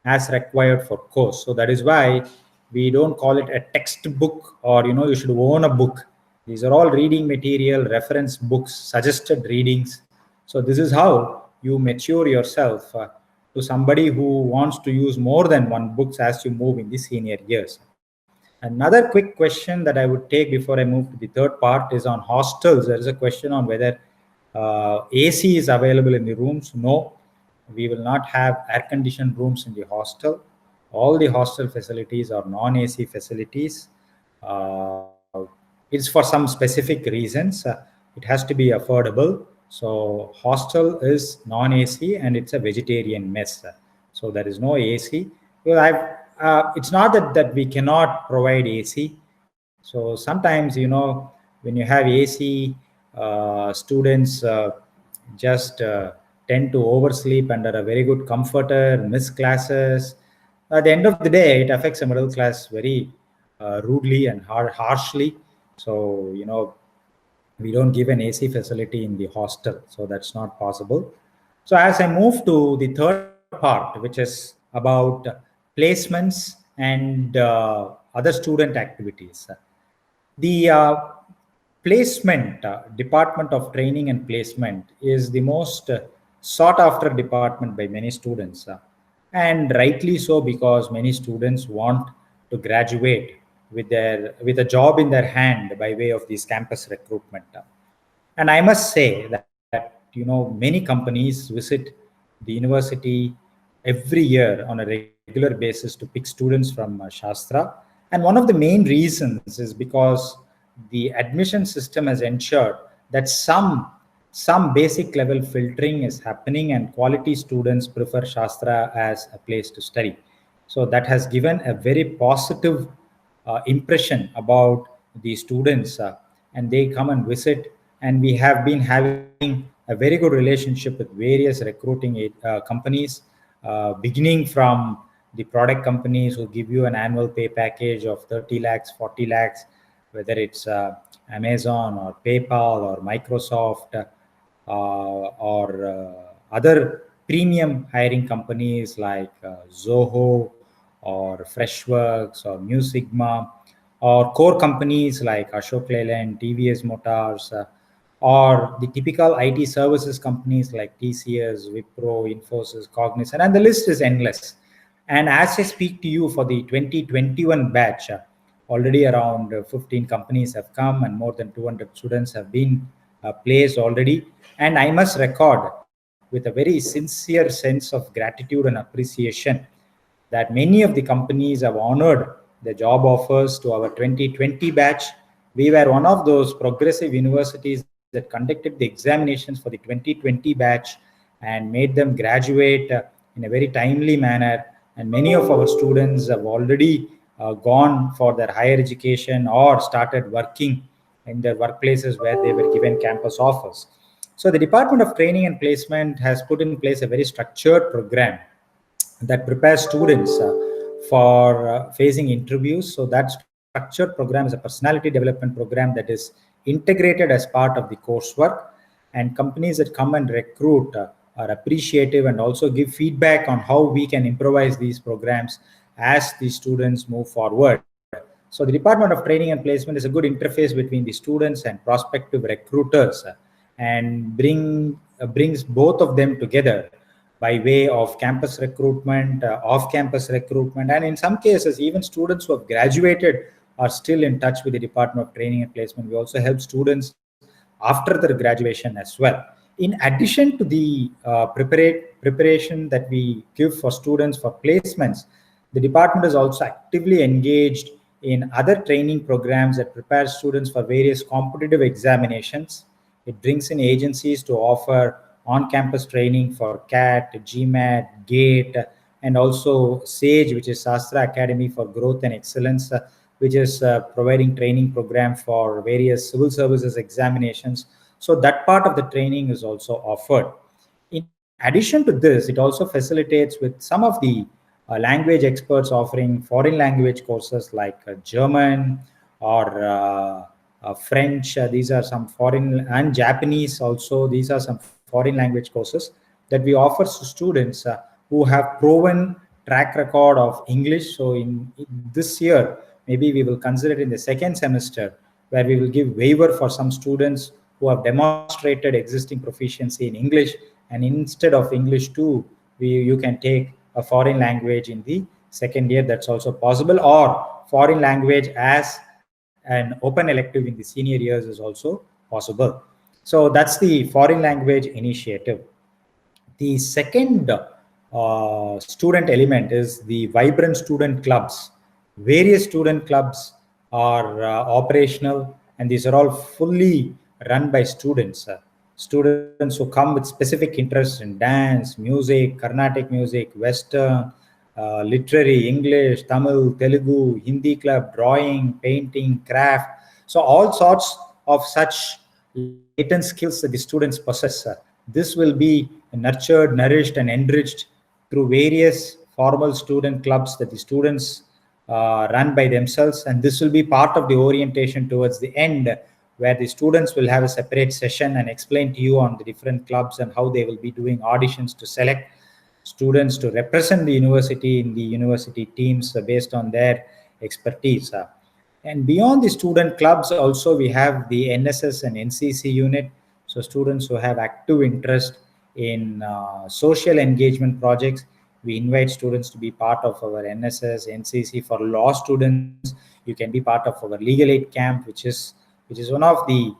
as required for course. So that is why we don't call it a textbook, or you should own a book. These are all reading material, reference books, suggested readings. So this is how you mature yourself to somebody who wants to use more than one books as you move in the senior years. Another quick question that I would take before I move to the third part is on hostels. There is a question on whether AC is available in the rooms. No, we will not have air-conditioned rooms in the hostel. All the hostel facilities are non-AC facilities. It's for some specific reasons. It has to be affordable. So hostel is non-AC and it's a vegetarian mess. So there is no AC. Well, it's not that we cannot provide AC. So sometimes, when you have AC, students just tend to oversleep under a very good comforter, miss classes. At the end of the day, it affects the middle class very rudely and harshly. So, we don't give an AC facility in the hostel, so that's not possible. So as I move to the third part, which is about placements and other student activities, the placement department of training and placement is the most sought after department by many students, and rightly so, because many students want to graduate with a job in their hand by way of this campus recruitment. And I must say that many companies visit the university every year on a regular basis to pick students from Shastra. And one of the main reasons is because the admission system has ensured that some basic level filtering is happening, and quality students prefer Shastra as a place to study. So that has given a very positive impression about the students, and they come and visit. And we have been having a very good relationship with various recruiting companies, beginning from the product companies who give you an annual pay package of 30 lakhs, 40 lakhs, whether it's Amazon or PayPal or Microsoft, or other premium hiring companies like Zoho or Freshworks or Mu Sigma, or core companies like Ashok Leyland, TVS Motors, or the typical IT services companies like TCS, Wipro, Infosys, Cognizant, and the list is endless. And as I speak to you for the 2021 batch, already around 15 companies have come and more than 200 students have been placed already. And I must record with a very sincere sense of gratitude and appreciation that many of the companies have honored the job offers to our 2020 batch. We were one of those progressive universities that conducted the examinations for the 2020 batch and made them graduate in a very timely manner. And many of our students have already gone for their higher education or started working in their workplaces where they were given campus offers. So the Department of Training and Placement has put in place a very structured program that prepares students for facing interviews. So that structured program is a personality development program that is integrated as part of the coursework. And companies that come and recruit are appreciative and also give feedback on how we can improvise these programs as the students move forward. So the Department of Training and Placement is a good interface between the students and prospective recruiters, and brings both of them together by way of campus recruitment, off-campus recruitment, and in some cases, even students who have graduated are still in touch with the Department of Training and Placement. We also help students after their graduation as well. In addition to the preparation that we give for students for placements, the department is also actively engaged in other training programs that prepare students for various competitive examinations. It brings in agencies to offer on-campus training for CAT, GMAT, GATE, and also SAGE, which is Sastra Academy for Growth and Excellence, which is providing training program for various civil services examinations. So that part of the training is also offered. In addition to this, it also facilitates with some of the language experts offering foreign language courses like German or French. These are some foreign, and Japanese also. These are some foreign language courses that we offer to students who have proven track record of English. So in this year, maybe we will consider it in the second semester, where we will give waiver for some students who have demonstrated existing proficiency in English, and instead of English 2, you can take a foreign language in the second year. That's also possible, or foreign language as an open elective in the senior years is also possible. So that's the foreign language initiative. The second student element is the vibrant student clubs. Various student clubs are operational, and these are all fully run by students. Students who come with specific interests in dance, music, Carnatic music, Western, literary, English, Tamil, Telugu, Hindi club, drawing, painting, craft. So all sorts of such latent skills that the students possess, This will be nurtured, nourished, and enriched through various formal student clubs that the students run by themselves. And this will be part of the orientation towards the end, where the students will have a separate session and explain to you on the different clubs and how they will be doing auditions to select students to represent the university in the university teams based on their expertise. And beyond the student clubs, also we have the Nss and Ncc unit. So students who have active interest in social engagement projects, we invite students to be part of our Nss, Ncc. For law students, you can be part of our legal aid camp, which is one of the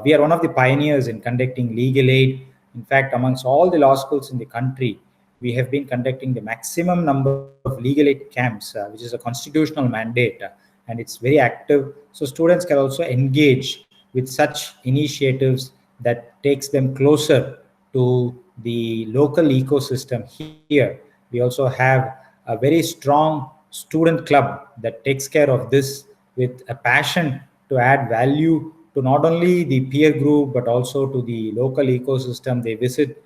we are one of the pioneers in conducting legal aid. In fact, amongst all the law schools in the country, we have been conducting the maximum number of legal aid camps, which is a constitutional mandate, and it's very active. So students can also engage with such initiatives that takes them closer to the local ecosystem here. We also have a very strong student club that takes care of this with a passion to add value to not only the peer group but also to the local ecosystem. They visit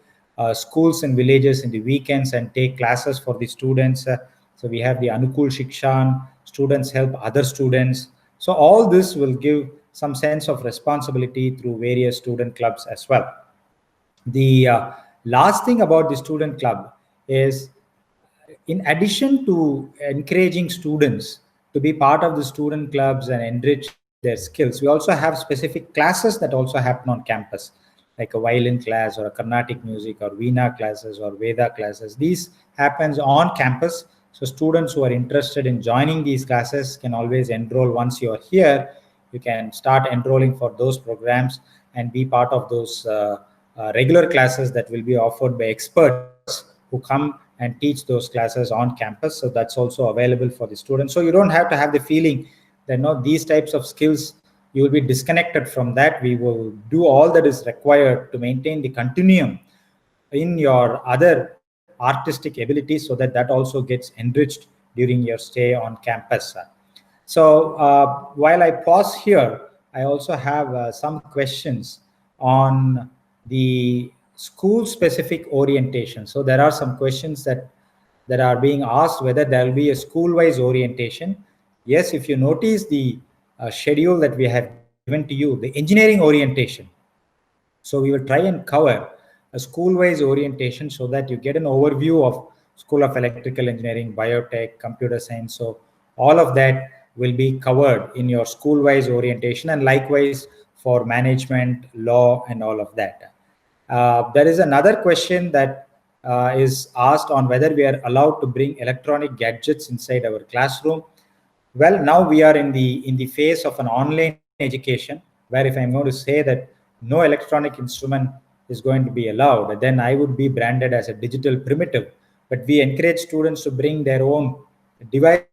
schools and villages in the weekends and take classes for the students. So we have the Anukul Shikshan, students help other students. So all this will give some sense of responsibility through various student clubs as well. The last thing about the student club is, in addition to encouraging students to be part of the student clubs and enrich their skills, we also have specific classes that also happen on campus, like a violin class or a Carnatic music or Veena classes or Veda classes. These happens on campus. So students who are interested in joining these classes can always enroll. Once you are here, you can start enrolling for those programs and be part of those regular classes that will be offered by experts who come and teach those classes on campus. So that's also available for the students. So you don't have to have the feeling that these types of skills, you will be disconnected from that. We will do all that is required to maintain the continuum in your other artistic abilities so that that also gets enriched during your stay on campus. So while I pause here, I also have some questions on the school specific orientation. So there are some questions that are being asked whether there will be a school wise orientation. Yes, if you notice the schedule that we have given to you, the engineering orientation, so we will try and cover a school-wise orientation so that you get an overview of School of Electrical Engineering, Biotech, Computer Science. So all of that will be covered in your school-wise orientation, and likewise for management, law, and all of that. There is another question that is asked on whether we are allowed to bring electronic gadgets inside our classroom. Well, now we are in the phase of an online education, where if I'm going to say that no electronic instrument is going to be allowed, then I would be branded as a digital primitive. But we encourage students to bring their own devices,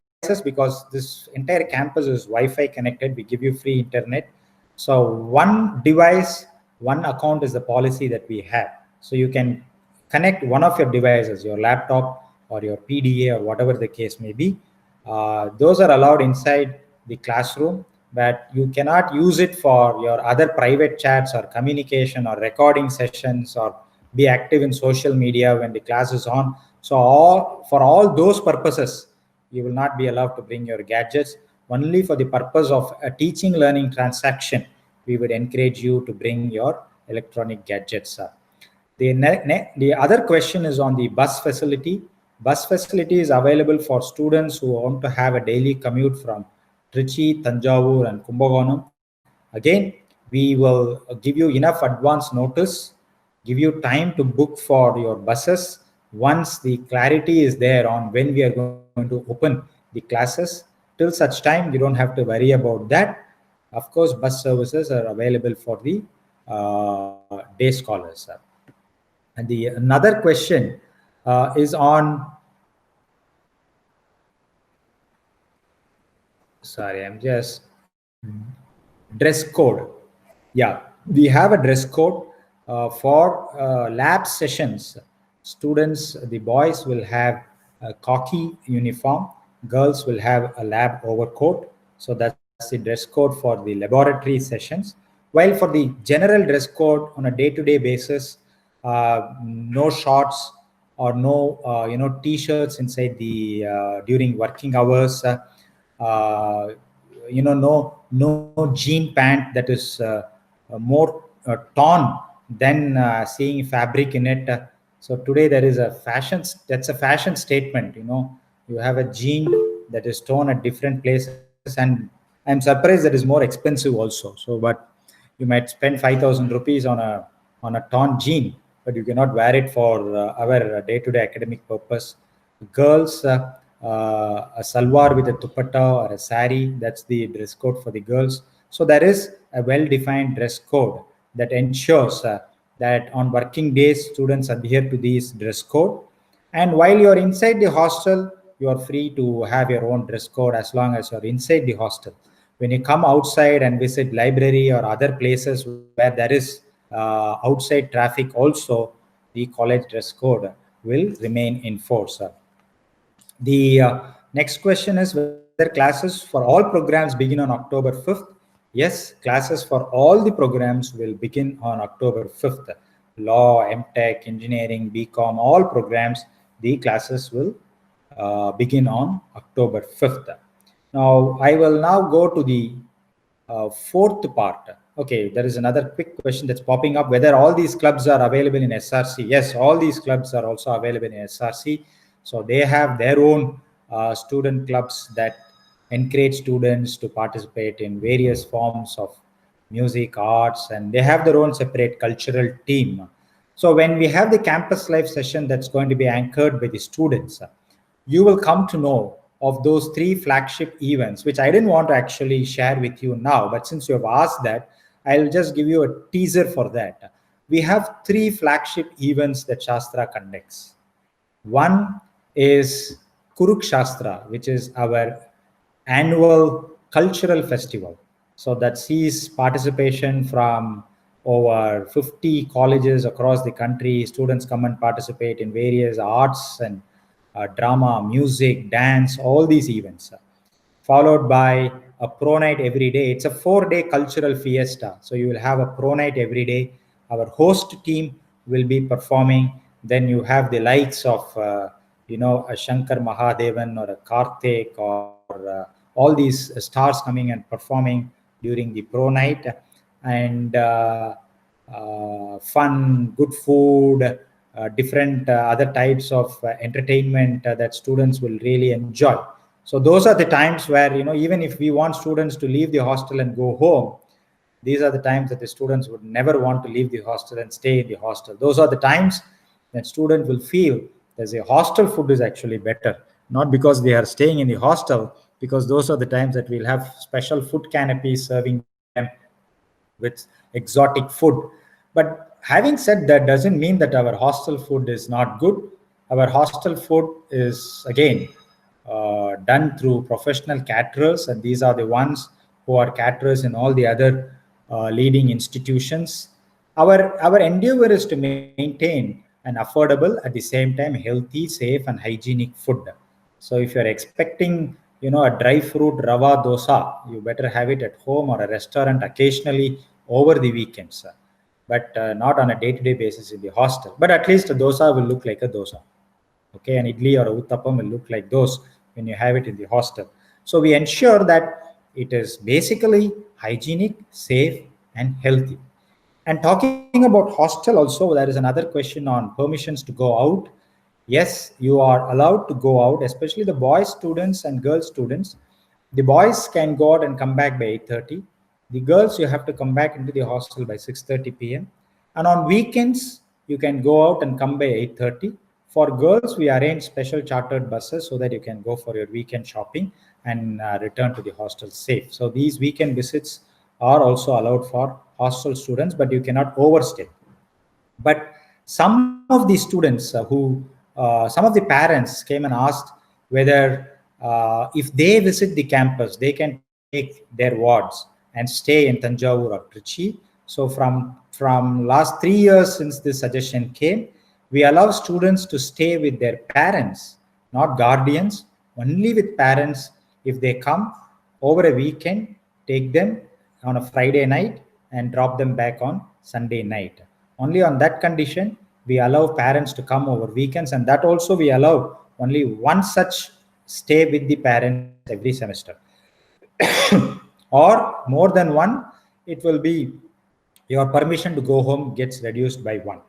because this entire campus is Wi-Fi connected. We give you free internet. So one device, one account is the policy that we have. So you can connect one of your devices, your laptop or your PDA or whatever the case may be. Those are allowed inside the classroom, but you cannot use it for your other private chats or communication or recording sessions or be active in social media when the class is on. So for all those purposes, you will not be allowed to bring your gadgets. Only for the purpose of a teaching learning transaction, we would encourage you to bring your electronic gadgets. The other question is on the bus facility. Bus facility is available for students who want to have a daily commute from Trichy, Tanjavur, and Kumbakonam. Again, we will give you enough advance notice, give you time to book for your buses. Once the clarity is there on when we are going to open the classes, till such time you don't have to worry about that. Of course, bus services are available for the day scholars. And the another question is on, sorry, I'm just, dress code. Yeah, we have a dress code for lab sessions. Students, the boys will have a khaki uniform, girls will have a lab overcoat. So that's the dress code for the laboratory sessions. While for the general dress code on a day-to-day basis, no shorts or no t-shirts inside the during working hours. Uh, no jean pant that is more torn than seeing fabric in it. So today there is a that's a fashion statement. You have a jean that is torn at different places, and I'm surprised that is more expensive also. So, but you might spend 5,000 rupees on a torn jean, but you cannot wear it for our day-to-day academic purpose. Girls, a salwar with a dupatta or a sari, that's the dress code for the girls. So there is a well-defined dress code that ensures that on working days, students adhere to these dress code. And while you're inside the hostel, you are free to have your own dress code as long as you're inside the hostel. When you come outside and visit library or other places where there is outside traffic also, the college dress code will remain in force. The next question is whether classes for all programs begin on October 5th. Yes, classes for all the programs will begin on October 5th. Law, MTech, engineering, BCom, all programs, the classes will begin on October 5th. Now, I will now go to the fourth part. Okay, there is another quick question that's popping up, whether all these clubs are available in SRC. Yes, all these clubs are also available in SRC. So they have their own student clubs that encourage students to participate in various forms of music, arts, and they have their own separate cultural team. So when we have the campus life session that's going to be anchored by the students, you will come to know of those three flagship events, which I didn't want to actually share with you now, but since you have asked that, I'll just give you a teaser for that. We have three flagship events that Shastra conducts. One is Kurukshastra, which is our annual cultural festival. So that sees participation from over 50 colleges across the country. Students come and participate in various arts and drama, music, dance, all these events. Followed by a pro night every day. It's a 4-day cultural fiesta. So you will have a pro night every day. Our host team will be performing. Then you have the likes of, a Shankar Mahadevan or a Karthik or all these stars coming and performing during the pro night. And fun, good food, different other types of entertainment that students will really enjoy. So those are the times where, even if we want students to leave the hostel and go home, these are the times that the students would never want to leave the hostel and stay in the hostel. Those are the times that students will feel there's a hostel food is actually better, not because they are staying in the hostel, because those are the times that we'll have special food canopies serving them with exotic food. But having said that, doesn't mean that our hostel food is not good. Our hostel food is, again, done through professional caterers, and these are the ones who are caterers in all the other leading institutions. Our endeavor is to maintain an affordable, at the same time healthy, safe, and hygienic food. So if you're expecting, a dry fruit rava dosa, you better have it at home or a restaurant occasionally over the weekends, but not on a day-to-day basis in the hostel. But at least a dosa will look like a dosa. Okay, an idli or a uttapam will look like those when you have it in the hostel. So we ensure that it is basically hygienic, safe, and healthy. And talking about hostel also, there is another question on permissions to go out. Yes, you are allowed to go out, especially the boys students and girls students. The boys can go out and come back by 8:30. The girls, you have to come back into the hostel by 6:30 p.m. And on weekends, you can go out and come by 8:30. For girls, we arrange special chartered buses so that you can go for your weekend shopping and return to the hostel safe. So these weekend visits are also allowed for hostel students, but you cannot overstay. But some of the students some of the parents came and asked whether if they visit the campus, they can take their wards and stay in Tanjavur or Trichy. So from last 3 years since this suggestion came, we allow students to stay with their parents, not guardians, only with parents. If they come over a weekend, take them on a Friday night and drop them back on Sunday night. Only on that condition, we allow parents to come over weekends, and that also we allow only one such stay with the parents every semester. Or more than one, it will be your permission to go home gets reduced by one.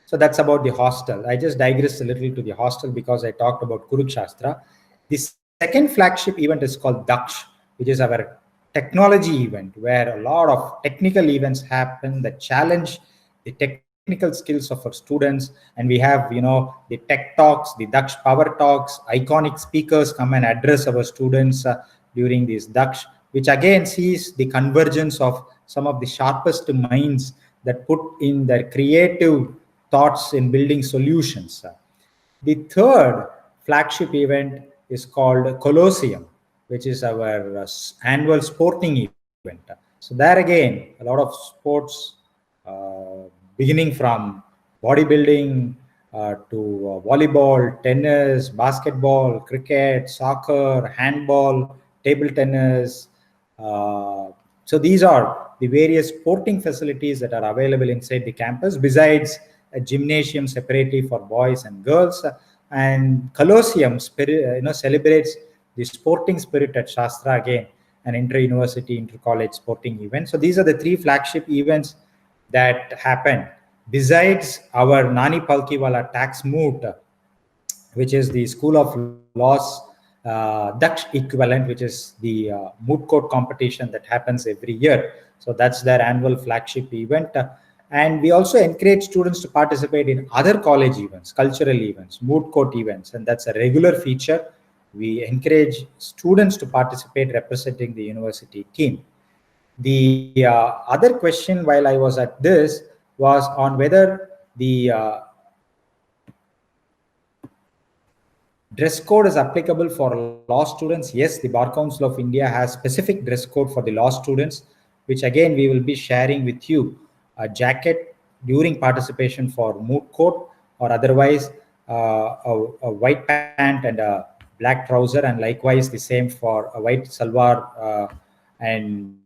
So that's about the hostel. I just digressed a little to the hostel because I talked about Kurukshastra. The second flagship event is called Daksh, which is our technology event, where a lot of technical events happen that challenge the technical skills of our students. And we have, the tech talks, the Daksh power talks, iconic speakers come and address our students during these Daksh, which again sees the convergence of some of the sharpest minds that put in their creative thoughts in building solutions. The third flagship event is called Colosseum, which is our annual sporting event. So there again, a lot of sports, beginning from bodybuilding to volleyball, tennis, basketball, cricket, soccer, handball, table tennis. So these are the various sporting facilities that are available inside the campus, besides a gymnasium separately for boys and girls. And Colosseum celebrates the sporting spirit at Shastra again, an inter-university, inter-college sporting event. So these are the three flagship events that happen. Besides our Nani Palkiwala tax moot, which is the School of Law's Dutch equivalent, which is the moot court competition that happens every year. So that's their annual flagship event. And we also encourage students to participate in other college events, cultural events, moot court events, and that's a regular feature. We encourage students to participate representing the university team. The other question while I was at this was on whether the dress code is applicable for law students. Yes, the Bar Council of India has specific dress code for the law students, which again we will be sharing with you. A jacket during participation for moot court, or otherwise a white pant and a black trouser, and likewise the same for a white salwar and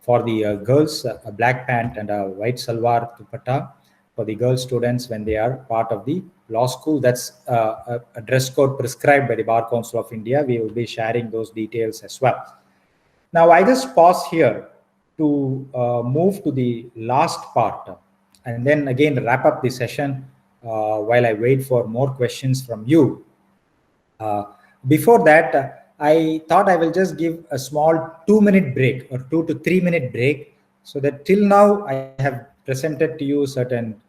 for the girls, a black pant and a white salwar dupatta for the girl students when they are part of the law school. That's a dress code prescribed by the Bar Council of India. We will be sharing those details as well. Now, I just pause here to move to the last part and then again wrap up the session while I wait for more questions from you. Before that, I thought I will just give a small 2-minute break or 2 to 3 minute break, so that till now I have presented to you certain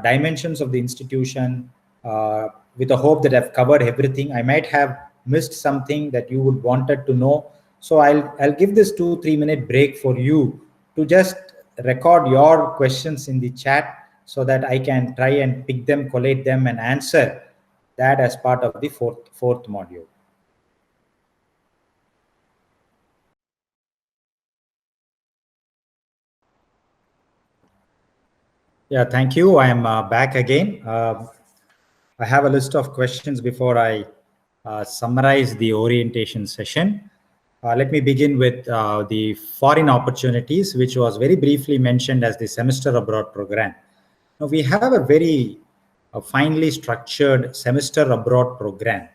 dimensions of the institution with the hope that I've covered everything. I might have missed something that you would wanted to know. So I'll give this 2-3 minute break for you to just record your questions in the chat so that I can try and pick them, collate them, and answer that as part of the fourth module. Yeah, thank you. I am back again. I have a list of questions before I summarize the orientation session. Let me begin with the foreign opportunities, which was very briefly mentioned as the semester abroad program. Now, we have a very finely structured semester abroad program.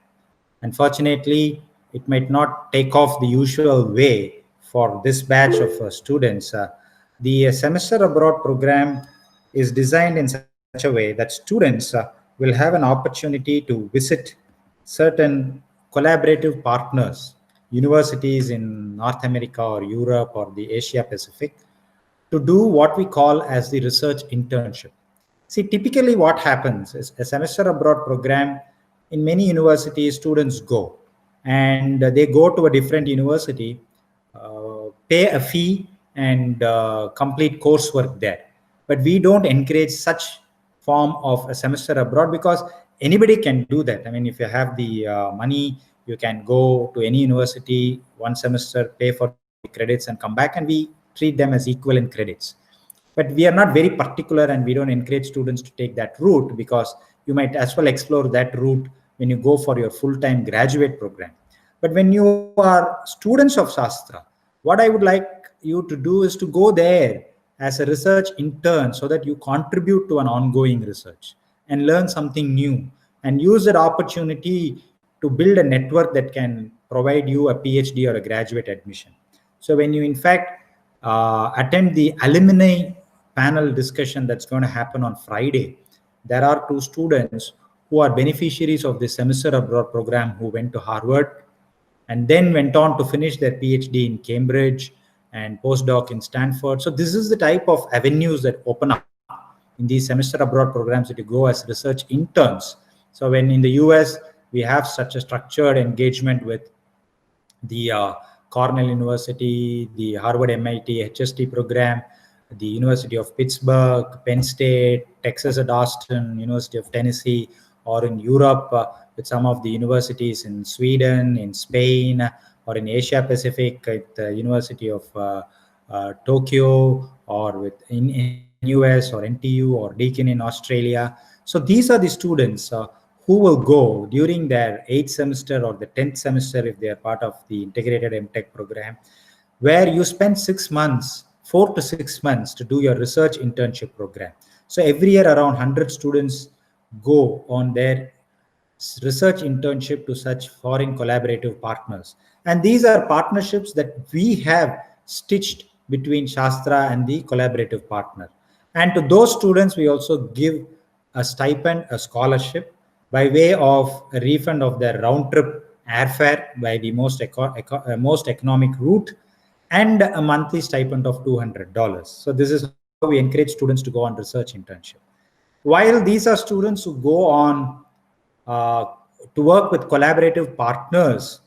Unfortunately, it might not take off the usual way for this batch of students. The semester abroad program is designed in such a way that students will have an opportunity to visit certain collaborative partners, universities in North America or Europe or the Asia Pacific, to do what we call as the research internship. See, typically what happens is a semester abroad program in many universities, students go and they go to a different university, pay a fee and complete coursework there. But we don't encourage such form of a semester abroad because anybody can do that. I mean, if you have the money, you can go to any university one semester, pay for the credits and come back, and we treat them as equivalent credits. But we are not very particular and we don't encourage students to take that route, because you might as well explore that route when you go for your full-time graduate program. But when you are students of Sastra, what I would like you to do is to go there as a research intern so that you contribute to an ongoing research and learn something new and use that opportunity to build a network that can provide you a PhD or a graduate admission. So when you in fact attend the alumni panel discussion that's going to happen on Friday, there are two students who are beneficiaries of the semester abroad program who went to Harvard and then went on to finish their PhD in Cambridge and postdoc in Stanford. So this is the type of avenues that open up in these semester abroad programs that you go as research interns. So when in the US, we have such a structured engagement with the Cornell University, the Harvard MIT HST program, the University of Pittsburgh, Penn State, Texas at Austin, University of Tennessee, or in Europe with some of the universities in Sweden, in Spain, or in Asia Pacific at the University of Tokyo, or with in US or NTU or Deakin in Australia. So these are the students who will go during their 8th semester or the 10th semester if they are part of the integrated MTech program, where you spend 6 months, 4 to 6 months to do your research internship program. So every year around 100 students go on their research internship to such foreign collaborative partners. And these are partnerships that we have stitched between Shastra and the collaborative partner. And to those students, we also give a stipend, a scholarship by way of a refund of their round trip airfare by the most economic route and a monthly stipend of $200. So this is how we encourage students to go on research internship. While these are students who go on to work with collaborative partners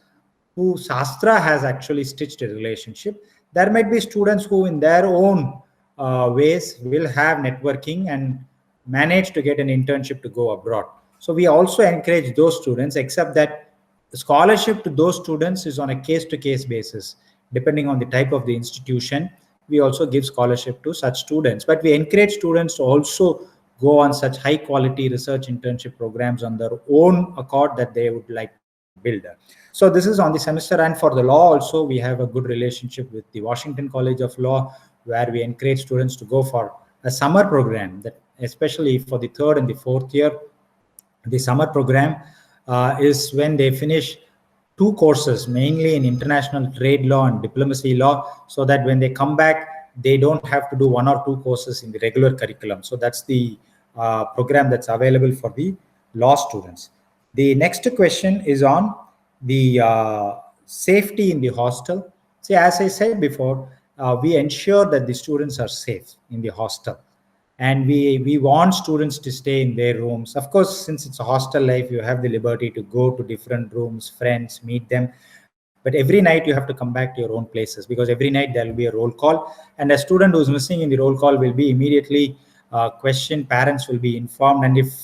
who Shastra has actually stitched a relationship, there might be students who in their own ways will have networking and manage to get an internship to go abroad. So we also encourage those students, except that the scholarship to those students is on a case-to-case basis. Depending on the type of the institution, we also give scholarship to such students. But we encourage students to also go on such high-quality research internship programs on their own accord that they would like to build. So this is on the semester. And for the law also, we have a good relationship with the Washington College of Law, where we encourage students to go for a summer program, that especially for the 3rd and the 4th year. The summer program is when they finish 2 courses, mainly in international trade law and diplomacy law, so that when they come back, they don't have to do 1 or 2 courses in the regular curriculum. So that's the program that's available for the law students. The next question is on the safety in the hostel. See, as I said before, we ensure that the students are safe in the hostel. And we want students to stay in their rooms. Of course, since it's a hostel life, you have the liberty to go to different rooms, friends, meet them. But every night you have to come back to your own places, because every night there will be a roll call. And a student who's missing in the roll call will be immediately questioned. Parents will be informed. And if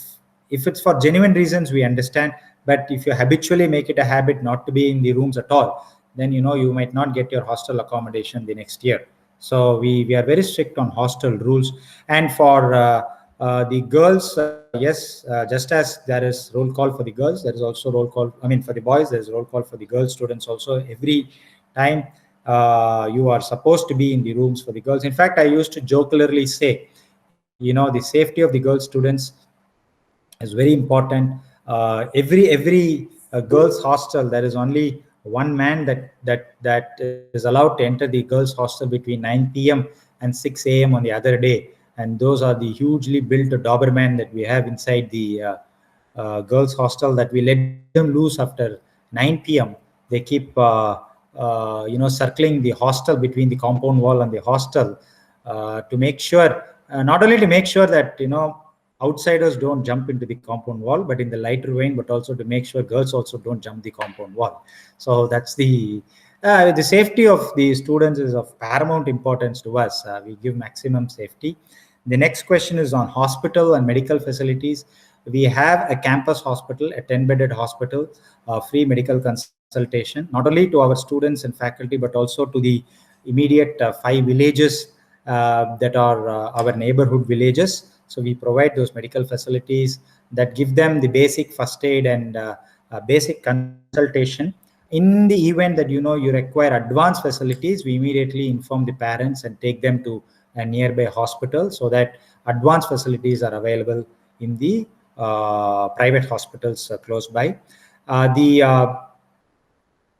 it's for genuine reasons, we understand. But if you habitually make it a habit not to be in the rooms at all, then you might not get your hostel accommodation the next year. So we are very strict on hostel rules. And for the girls, yes, just as there is roll call for the girls, there is also roll call. I mean, for the boys, there is roll call for the girls students also. Every time you are supposed to be in the rooms for the girls. In fact, I used to jocularly say, the safety of the girl students is very important. Every girls hostel, there is only one man that is allowed to enter the girls hostel between 9 p.m. and 6 a.m. on the other day. And those are the hugely built Doberman that we have inside the girls hostel, that we let them loose after 9 p.m. They keep circling the hostel between the compound wall and the hostel to make sure, not only to make sure that outsiders don't jump into the compound wall, but in the lighter vein, but also to make sure girls also don't jump the compound wall. So that's the safety of the students is of paramount importance to us. We give maximum safety. The next question is on hospital and medical facilities. We have a campus hospital, a 10-bedded hospital, free medical consultation, not only to our students and faculty, but also to the immediate 5 villages that are our neighborhood villages. So we provide those medical facilities that give them the basic first aid and basic consultation. In the event that you require advanced facilities, we immediately inform the parents and take them to a nearby hospital, so that advanced facilities are available in the private hospitals close by.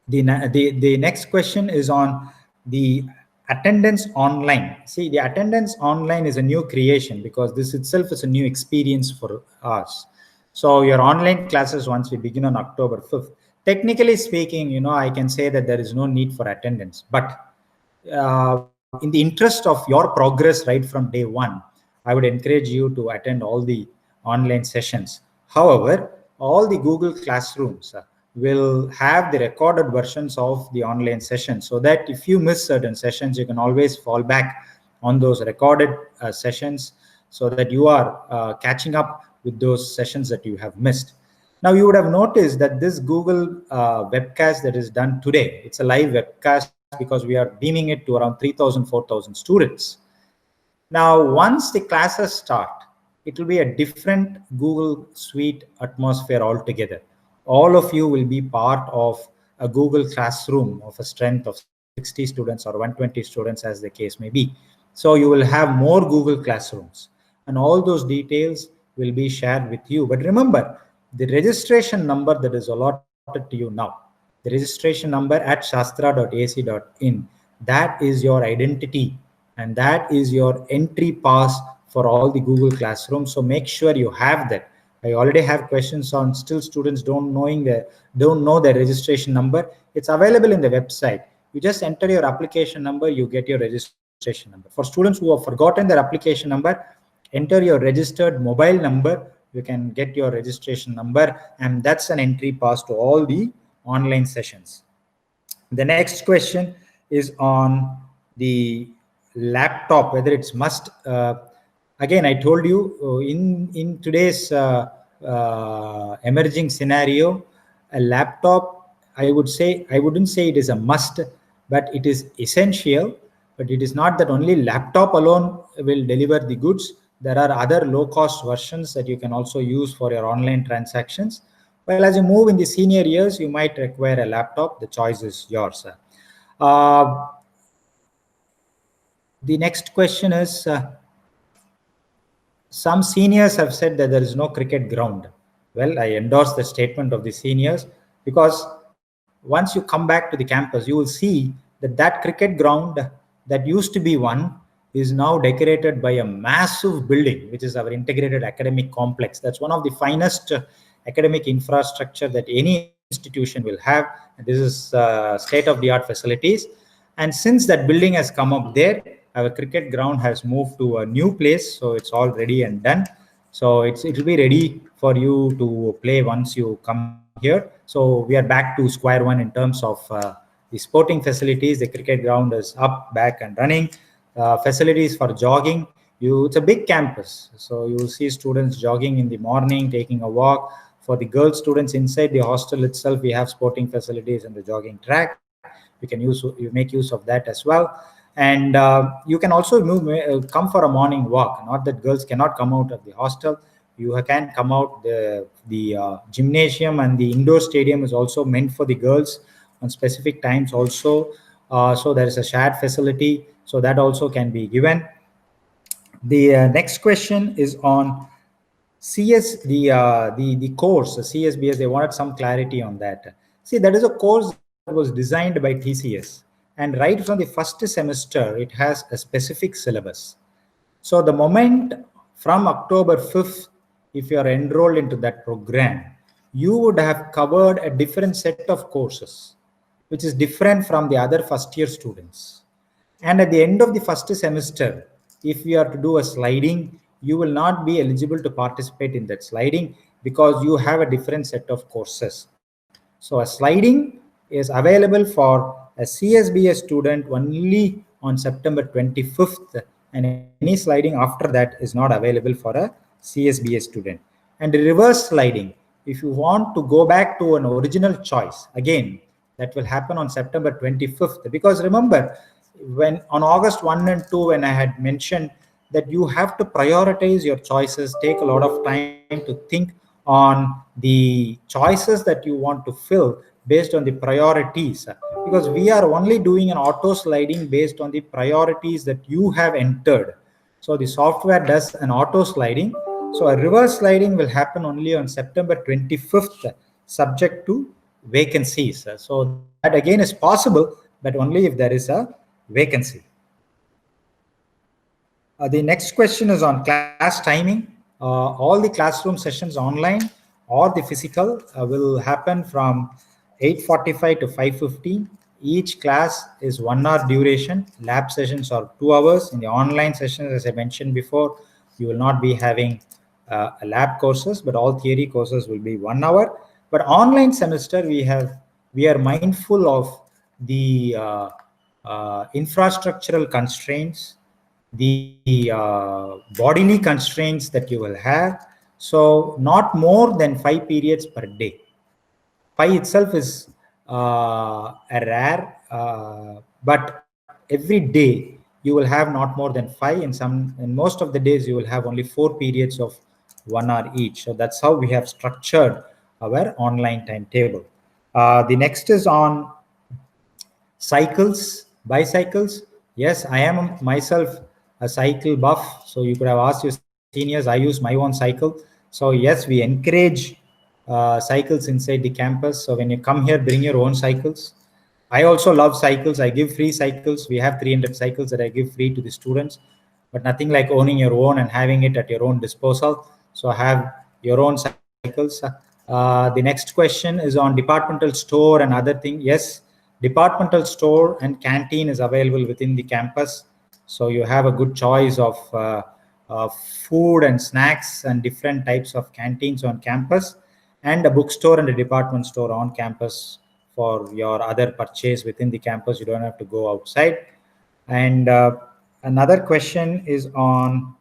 The next question is on the attendance online. See, the attendance online is a new creation because this itself is a new experience for us. So your online classes, once we begin on October 5th, technically speaking, I can say that there is no need for attendance. But in the interest of your progress right from day one, I would encourage you to attend all the online sessions. However, all the Google Classrooms will have the recorded versions of the online sessions, so that if you miss certain sessions, you can always fall back on those recorded sessions, so that you are catching up with those sessions that you have missed. Now, you would have noticed that this Google webcast that is done today, it's a live webcast because we are beaming it to around 3,000, 4,000 students. Now, once the classes start, it will be a different Google Suite atmosphere altogether. All of you will be part of a Google Classroom of a strength of 60 students or 120 students, as the case may be. So you will have more Google Classrooms, and all those details will be shared with you. But remember, the registration number that is allotted to you now, the registration number at shastra.ac.in, that is your identity, and that is your entry pass for all the Google Classroom. So make sure you have that. I already have questions on still students don't know their registration number. It's available in the website. You just enter your application number, you get your registration number. For students who have forgotten their application number, enter your registered mobile number, you can get your registration number, and that's an entry pass to all the online sessions. The next question is on the laptop, whether it's must. Again, I told you in today's emerging scenario, a laptop, I wouldn't say it is a must, but it is essential. But it is not that only laptop alone will deliver the goods. There are other low-cost versions that you can also use for your online transactions. Well, as you move in the senior years, you might require a laptop. The choice is yours. The next question is, some seniors have said that there is no cricket ground. Well, I endorse the statement of the seniors, because once you come back to the campus, you will see that that cricket ground that used to be one is now decorated by a massive building, which is our integrated academic complex. That's one of the finest academic infrastructure that any institution will have. This is state-of-the-art facilities. And since that building has come up there, our cricket ground has moved to a new place, so it's all ready and done. So it will be ready for you to play once you come here. So we are back to square one in terms of the sporting facilities. The cricket ground is up, back and running. Facilities for jogging. It's a big campus, so you will see students jogging in the morning, taking a walk. For the girl students inside the hostel itself, we have sporting facilities and the jogging track. You make use of that as well. And you can also come for a morning walk. Not that girls cannot come out of the hostel. You can come out. The gymnasium and the indoor stadium is also meant for the girls on specific times also. So there is a shared facility, so that also can be given. The next question is on CS, the course, the CSBS. They wanted some clarity on that. See, that is a course that was designed by TCS, and right from the first semester, it has a specific syllabus. So the moment from October 5th, if you are enrolled into that program, you would have covered a different set of courses, which is different from the other first-year students. And at the end of the first semester, if you are to do a sliding, you will not be eligible to participate in that sliding because you have a different set of courses. So a sliding is available for a CSBS student only on September 25th, and any sliding after that is not available for a CSBS student. And the reverse sliding, if you want to go back to an original choice, again, that will happen on September 25th. Because remember, when on August 1 and 2, when I had mentioned that you have to prioritize your choices, take a lot of time to think on the choices that you want to fill, based on the priorities, because we are only doing an auto sliding based on the priorities that you have entered. So the software does an auto sliding. So a reverse sliding will happen only on September 25th, subject to vacancies. So that again is possible, but only if there is a vacancy. The next question is on class timing. All the classroom sessions online or the physical will happen from 8:45 to 5:15. Each class is 1 hour duration. Lab sessions are 2 hours. In the online sessions, as I mentioned before, you will not be having lab courses, but all theory courses will be 1 hour. But online semester, we are mindful of the infrastructural constraints, the bodily constraints that you will have. So not more than 5 periods per day. 5 itself is a rare, but every day you will have not more than 5. In most of the days you will have only 4 periods of 1 hour each. So that's how we have structured our online timetable. The next is on cycles, bicycles. Yes, I am myself a cycle buff. So you could have asked your seniors. I use my own cycle. So yes, we encourage cycles inside the campus. So when you come here, bring your own cycles. I also love cycles. I give free cycles. We have 300 cycles that I give free to the students, but nothing like owning your own and having it at your own disposal. So have your own cycles. The next question is on departmental store and other thing. Yes, departmental store and canteen is available within the campus. So you have a good choice of food and snacks and different types of canteens on campus, and a bookstore and a department store on campus for your other purchase within the campus. You don't have to go outside. And another question is on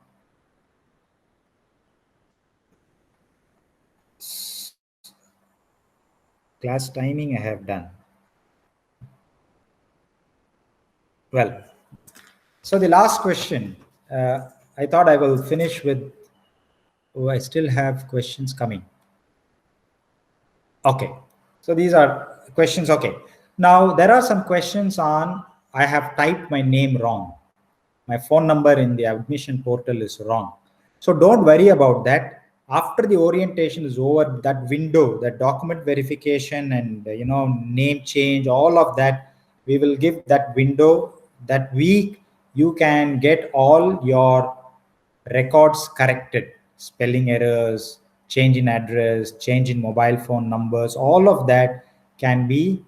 class timing. I have done. Well, so the last question, I thought I will finish with, oh, I still have questions coming. Okay, so these are questions. Okay, now there are some questions on, I have typed my name wrong. My phone number in the admission portal is wrong. So don't worry about that. After the orientation is over, that window, that document verification and name change, all of that, we will give that window. That week you can get all your records corrected, spelling errors, change in address, change in mobile phone numbers, all of that can be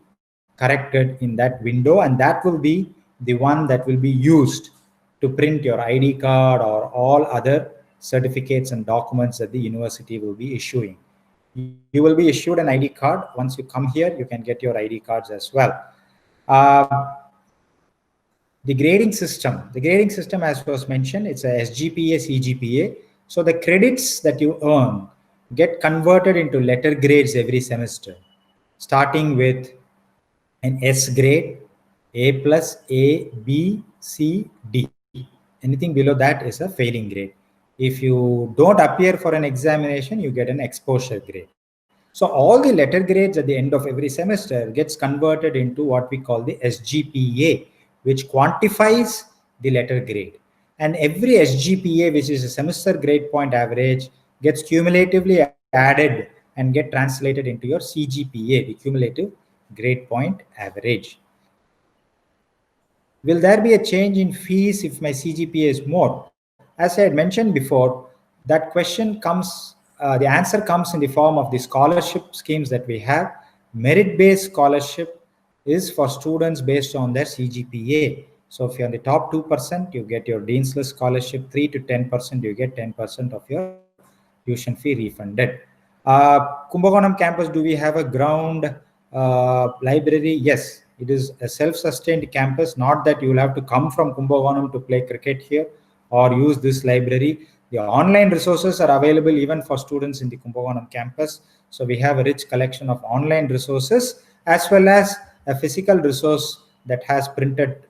corrected in that window, and that will be the one that will be used to print your ID card or all other certificates and documents that the university will be issuing. You will be issued an ID card. Once you come here, you can get your ID cards as well. The grading system, as was mentioned, it's a SGPA, CGPA. So the credits that you earn get converted into letter grades every semester, starting with an S grade, A plus, A, B, C, D. Anything below that is a failing grade. If you don't appear for an examination, you get an exposure grade. So all the letter grades at the end of every semester gets converted into what we call the SGPA, which quantifies the letter grade. And every SGPA, which is a semester grade point average, gets cumulatively added and get translated into your CGPA, the cumulative grade point average. Will there be a change in fees if my CGPA is more? As I had mentioned before, that question comes, the answer comes in the form of the scholarship schemes that we have. Merit-based scholarship is for students based on their CGPA. So if you're on the top 2%, you get your Dean's List scholarship. 3 to 10%, you get 10% of your tuition fee refunded. Kumbakonam campus, do we have a ground library? Yes, it is a self-sustained campus. Not that you will have to come from Kumbakonam to play cricket here or use this library. The online resources are available even for students in the Kumbakonam campus. So we have a rich collection of online resources as well as a physical resource that has printed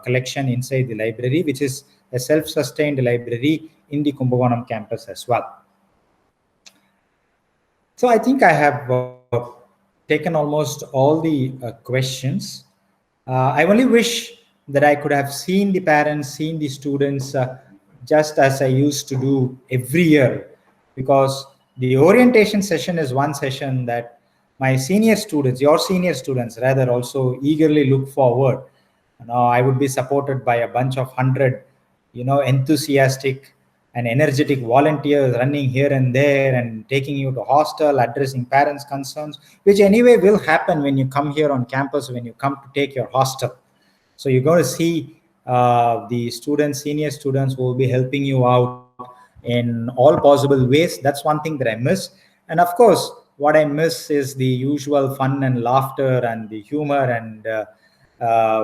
collection inside the library, which is a self-sustained library in the Kumbakonam campus as well. So I think I have taken almost all the questions. I only wish that I could have seen the parents, seen the students, just as I used to do every year, because the orientation session is one session that my senior students, your senior students rather, also eagerly look forward. I would be supported by a bunch of 100, enthusiastic and energetic volunteers running here and there and taking you to hostel, addressing parents' concerns, which anyway will happen when you come here on campus, when you come to take your hostel. So you're going to see the students, senior students who will be helping you out in all possible ways. That's one thing that I miss. And of course, what I miss is the usual fun and laughter and the humor and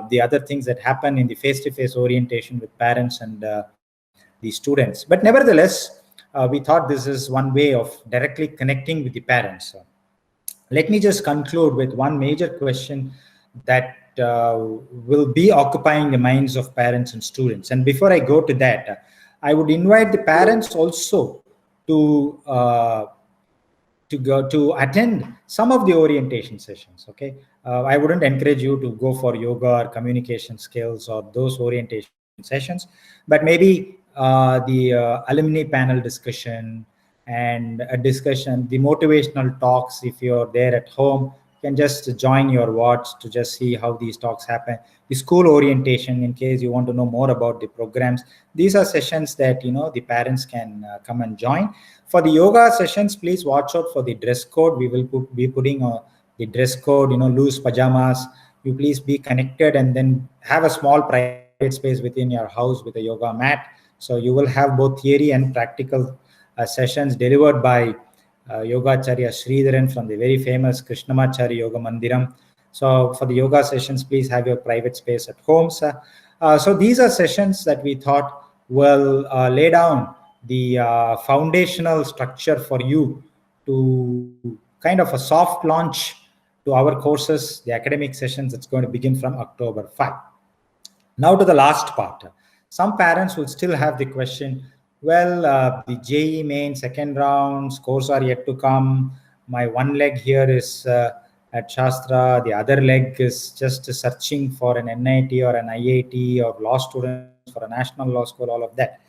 the other things that happen in the face-to-face orientation with parents and the students. But nevertheless, we thought this is one way of directly connecting with the parents. Let me just conclude with one major question that will be occupying the minds of parents and students. And before I go to that, I would invite the parents also to go to attend some of the orientation sessions. Okay, I wouldn't encourage you to go for yoga or communication skills or those orientation sessions, but maybe the alumni panel discussion and a discussion, the motivational talks. If you're there at home, you can just join your watch to just see how these talks happen. The school orientation, in case you want to know more about the programs, these are sessions that the parents can come and join. For the yoga sessions, please watch out for the dress code. We will be putting the dress code, loose pajamas. You please be connected and then have a small private space within your house with a yoga mat. So you will have both theory and practical sessions delivered by Yogacharya Sridharan from the very famous Krishnamacharya Yoga Mandiram. So for the yoga sessions, please have your private space at home. So these are sessions that we thought will lay down the foundational structure for you to kind of a soft launch to our courses, the academic sessions that's going to begin from October 5. Now to the last part. Some parents will still have the question, well, the JEE main second round scores are yet to come. My one leg here is at Shastra, the other leg is just searching for an NIT or an IIT or law students for a national law school, all of that.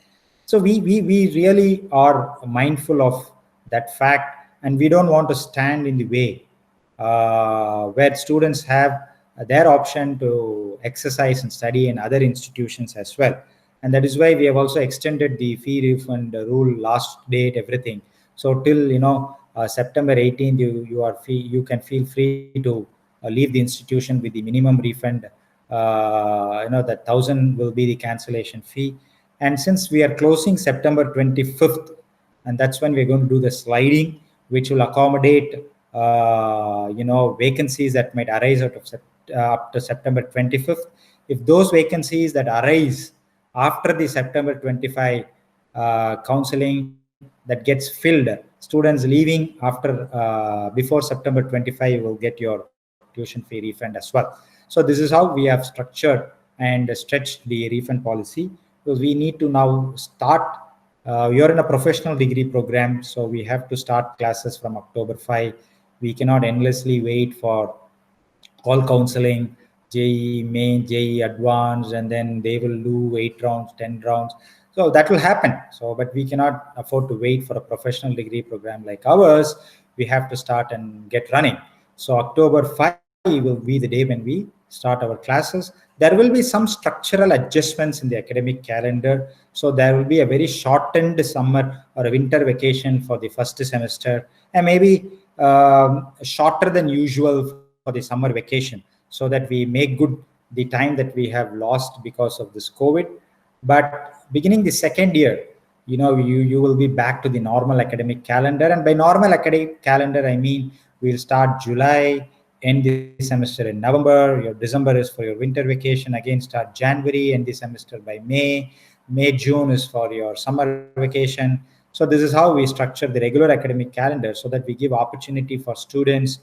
So we really are mindful of that fact, and we don't want to stand in the way where students have their option to exercise and study in other institutions as well. And that is why we have also extended the fee refund rule, last date, everything. So till September 18th, you can feel free to leave the institution with the minimum refund. That 1,000 will be the cancellation fee. And since we are closing September 25th, and that's when we're going to do the sliding, which will accommodate vacancies that might arise out of up to September 25th. If those vacancies that arise after the September 25 counseling that gets filled, students leaving after before September 25 will get your tuition fee refund as well. So this is how we have structured and stretched the refund policy, because we need to now start. You're in a professional degree program, so we have to start classes from October 5. We cannot endlessly wait for all counseling, JEE main, JEE advanced, and then they will do 8 rounds, 10 rounds. So that will happen. So, but we cannot afford to wait for a professional degree program like ours. We have to start and get running. So October 5 will be the day when we start our classes. There will be some structural adjustments in the academic calendar. So there will be a very shortened summer or a winter vacation for the first semester, and maybe shorter than usual for the summer vacation, so that we make good the time that we have lost because of this COVID. But beginning the second year, you will be back to the normal academic calendar. And by normal academic calendar, I mean we'll start July, end the semester in November. Your December is for your winter vacation. Again, start January, end the semester by May. June is for your summer vacation. So this is how we structure the regular academic calendar, so that we give opportunity for students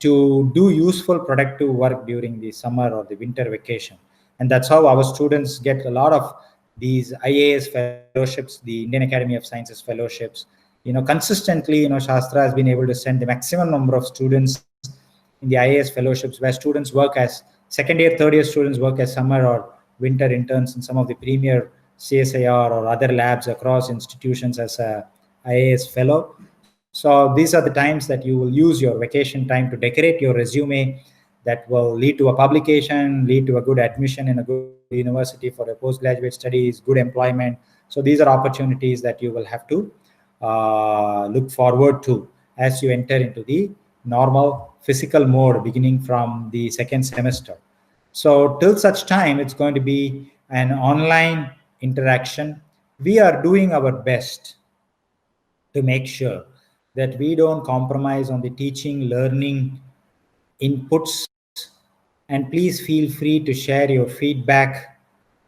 to do useful productive work during the summer or the winter vacation. And that's how our students get a lot of these IAS fellowships, the Indian Academy of Sciences fellowships. Consistently, Shastra has been able to send the maximum number of students in the IAS fellowships, where students work as second year, third year students work as summer or winter interns in some of the premier CSIR or other labs across institutions as a IAS fellow. So these are the times that you will use your vacation time to decorate your resume, that will lead to a publication, lead to a good admission in a good university for a postgraduate studies, good employment. So these are opportunities that you will have to look forward to as you enter into the normal physical mode beginning from the second semester. So till such time, it's going to be an online interaction. We are doing our best to make sure that we don't compromise on the teaching, learning inputs. And please feel free to share your feedback,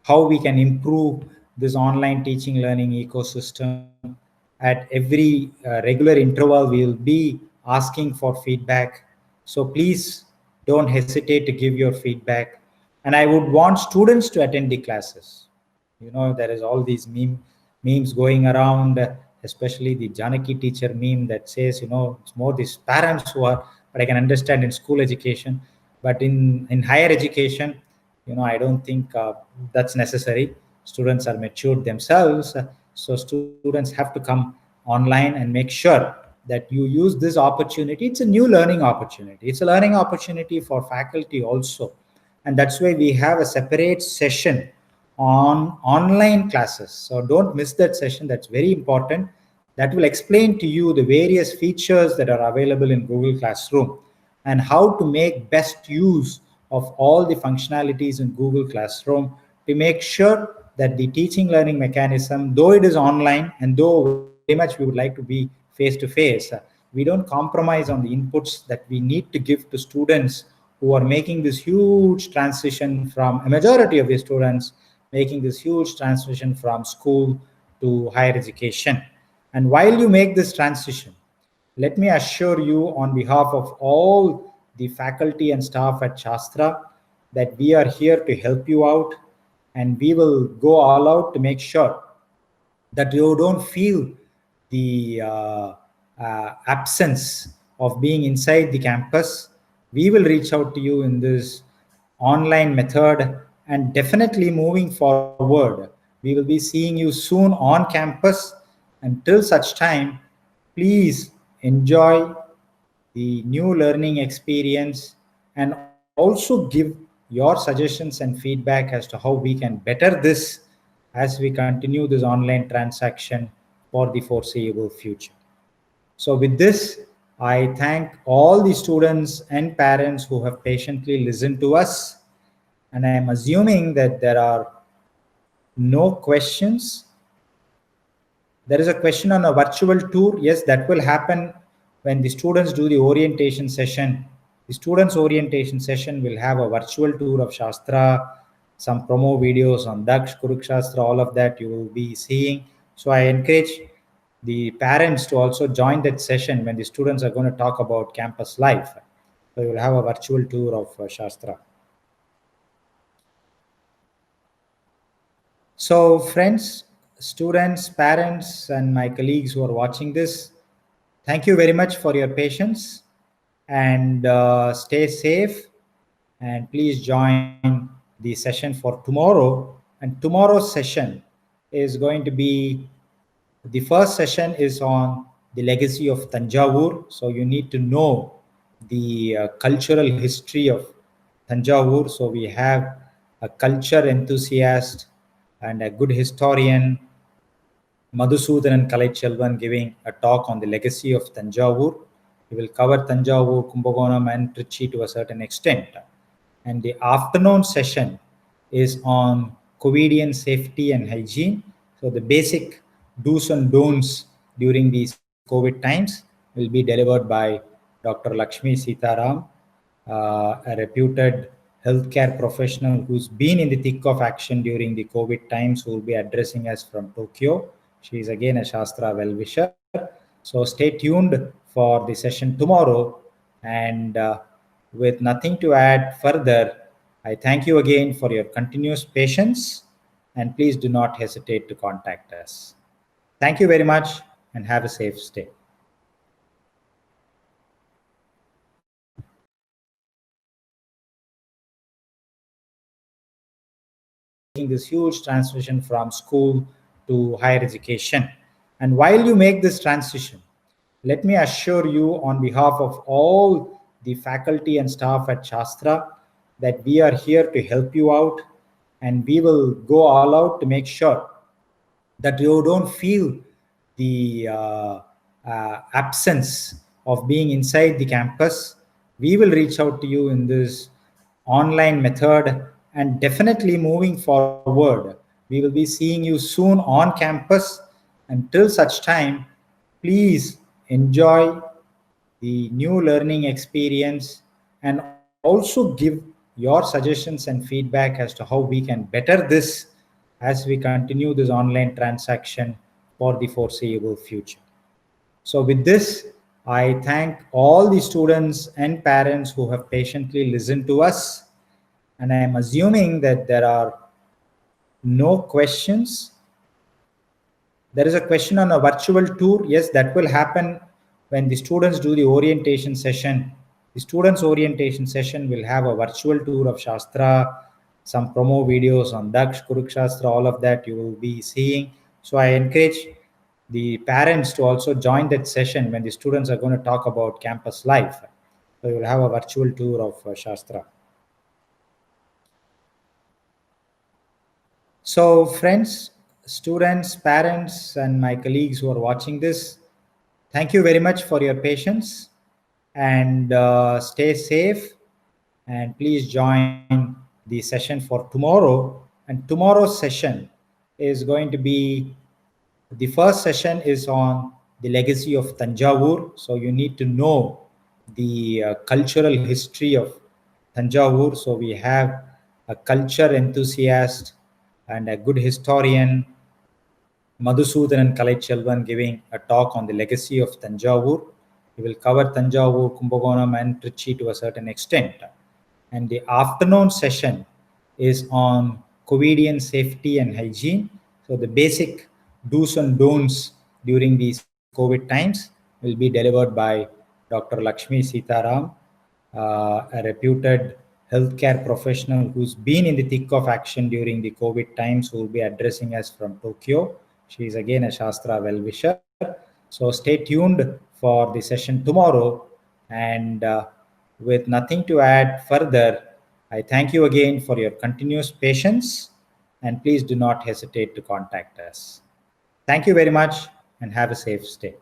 how we can improve this online teaching learning ecosystem. At every regular interval, we will be asking for feedback. So please don't hesitate to give your feedback. And I would want students to attend the classes. There is all these memes going around, especially the Janaki teacher meme that says, it's more these parents who are, but I can understand in school education, but in higher education, I don't think that's necessary. Students are matured themselves, so students have to come online and make sure that you use this opportunity. It's a new learning opportunity. It's a learning opportunity for faculty also, and that's why we have a separate session on online classes. So don't miss that session. That's very important. That will explain to you the various features that are available in Google Classroom and how to make best use of all the functionalities in Google Classroom to make sure that the teaching learning mechanism, though it is online and though very much we would like to be face to face, we don't compromise on the inputs that we need to give to students who are making this huge transition from, a majority of the students making this huge transition from school to higher education. And while you make this transition, let me assure you on behalf of all the faculty and staff at Shastra that we are here to help you out, and we will go all out to make sure that you don't feel the absence of being inside the campus. We will reach out to you in this online method, and definitely moving forward, we will be seeing you soon on campus. Until such time, please enjoy the new learning experience and also give your suggestions and feedback as to how we can better this as we continue this online transaction for the foreseeable future. So with this, I thank all the students and parents who have patiently listened to us. And I am assuming that there are no questions. There is a question on a virtual tour. Yes, that will happen when the students do the orientation session. The students orientation session will have a virtual tour of Shastra, some promo videos on Daksh, Kurukshastra, all of that you will be seeing. So I encourage the parents to also join that session when the students are going to talk about campus life. So you will have a virtual tour of Shastra. So friends, students, parents, and my colleagues who are watching this, thank you very much for your patience, and stay safe, and please join the session for tomorrow. And tomorrow's session is going to be, the first session is on the legacy of Tanjavur. So you need to know the cultural history of Tanjavur. So we have a culture enthusiast and a good historian, Madhusudanan Kalaiselvan, giving a talk on the legacy of Tanjavur. He will cover Tanjavur, Kumbakonam, and Trichy to a certain extent. And the afternoon session is on COVIDian safety and hygiene. So the basic do's and don'ts during these COVID times will be delivered by Dr. Lakshmi Sitaram, a reputed healthcare professional who's been in the thick of action during the COVID times, who will be addressing us from Tokyo. She is again a Shastra well-wisher. So stay tuned for the session tomorrow. And with nothing to add further, I thank you again for your continuous patience, and please do not hesitate to contact us. Thank you very much, and have a safe stay. this huge transition from school to higher education. And while you make this transition, let me assure you on behalf of all the faculty and staff at Shastra that we are here to help you out, and we will go all out to make sure that you don't feel the absence of being inside the campus. We will reach out to you in this online method, and definitely moving forward, we will be seeing you soon on campus. Until such time, please enjoy the new learning experience and also give your suggestions and feedback as to how we can better this as we continue this online transaction for the foreseeable future. So with this, I thank all the students and parents who have patiently listened to us, and I am assuming that there are no questions. There is a question on a virtual tour. Yes, that will happen when the students do the orientation session. The students' orientation session will have a virtual tour of Shastra, some promo videos on Daksh, Kurukshastra, all of that you will be seeing. So I encourage the parents to also join that session when the students are going to talk about campus life. So you will have a virtual tour of Shastra. So friends, students, parents, and my colleagues who are watching this, thank you very much for your patience, and stay safe, and please join the session for tomorrow. And tomorrow's session is going to be, the first session is on the legacy of Tanjavur. So you need to know the cultural history of Tanjavur. So we have a culture enthusiast and a good historian, Madhusudanan Kalaichelvan, giving a talk on the legacy of Tanjavur. He will cover Tanjavur, Kumbakonam, and Trichy to a certain extent. And the afternoon session is on COVIDian safety and hygiene. So the basic do's and don'ts during these COVID times will be delivered by Dr. Lakshmi Sitaram, a reputed healthcare professional who's been in the thick of action during the COVID times, who will be addressing us from Tokyo. She is again a Shastra well-wisher. So stay tuned for the session tomorrow. And with nothing to add further, I thank you again for your continuous patience, and please do not hesitate to contact us. Thank you very much, and have a safe stay.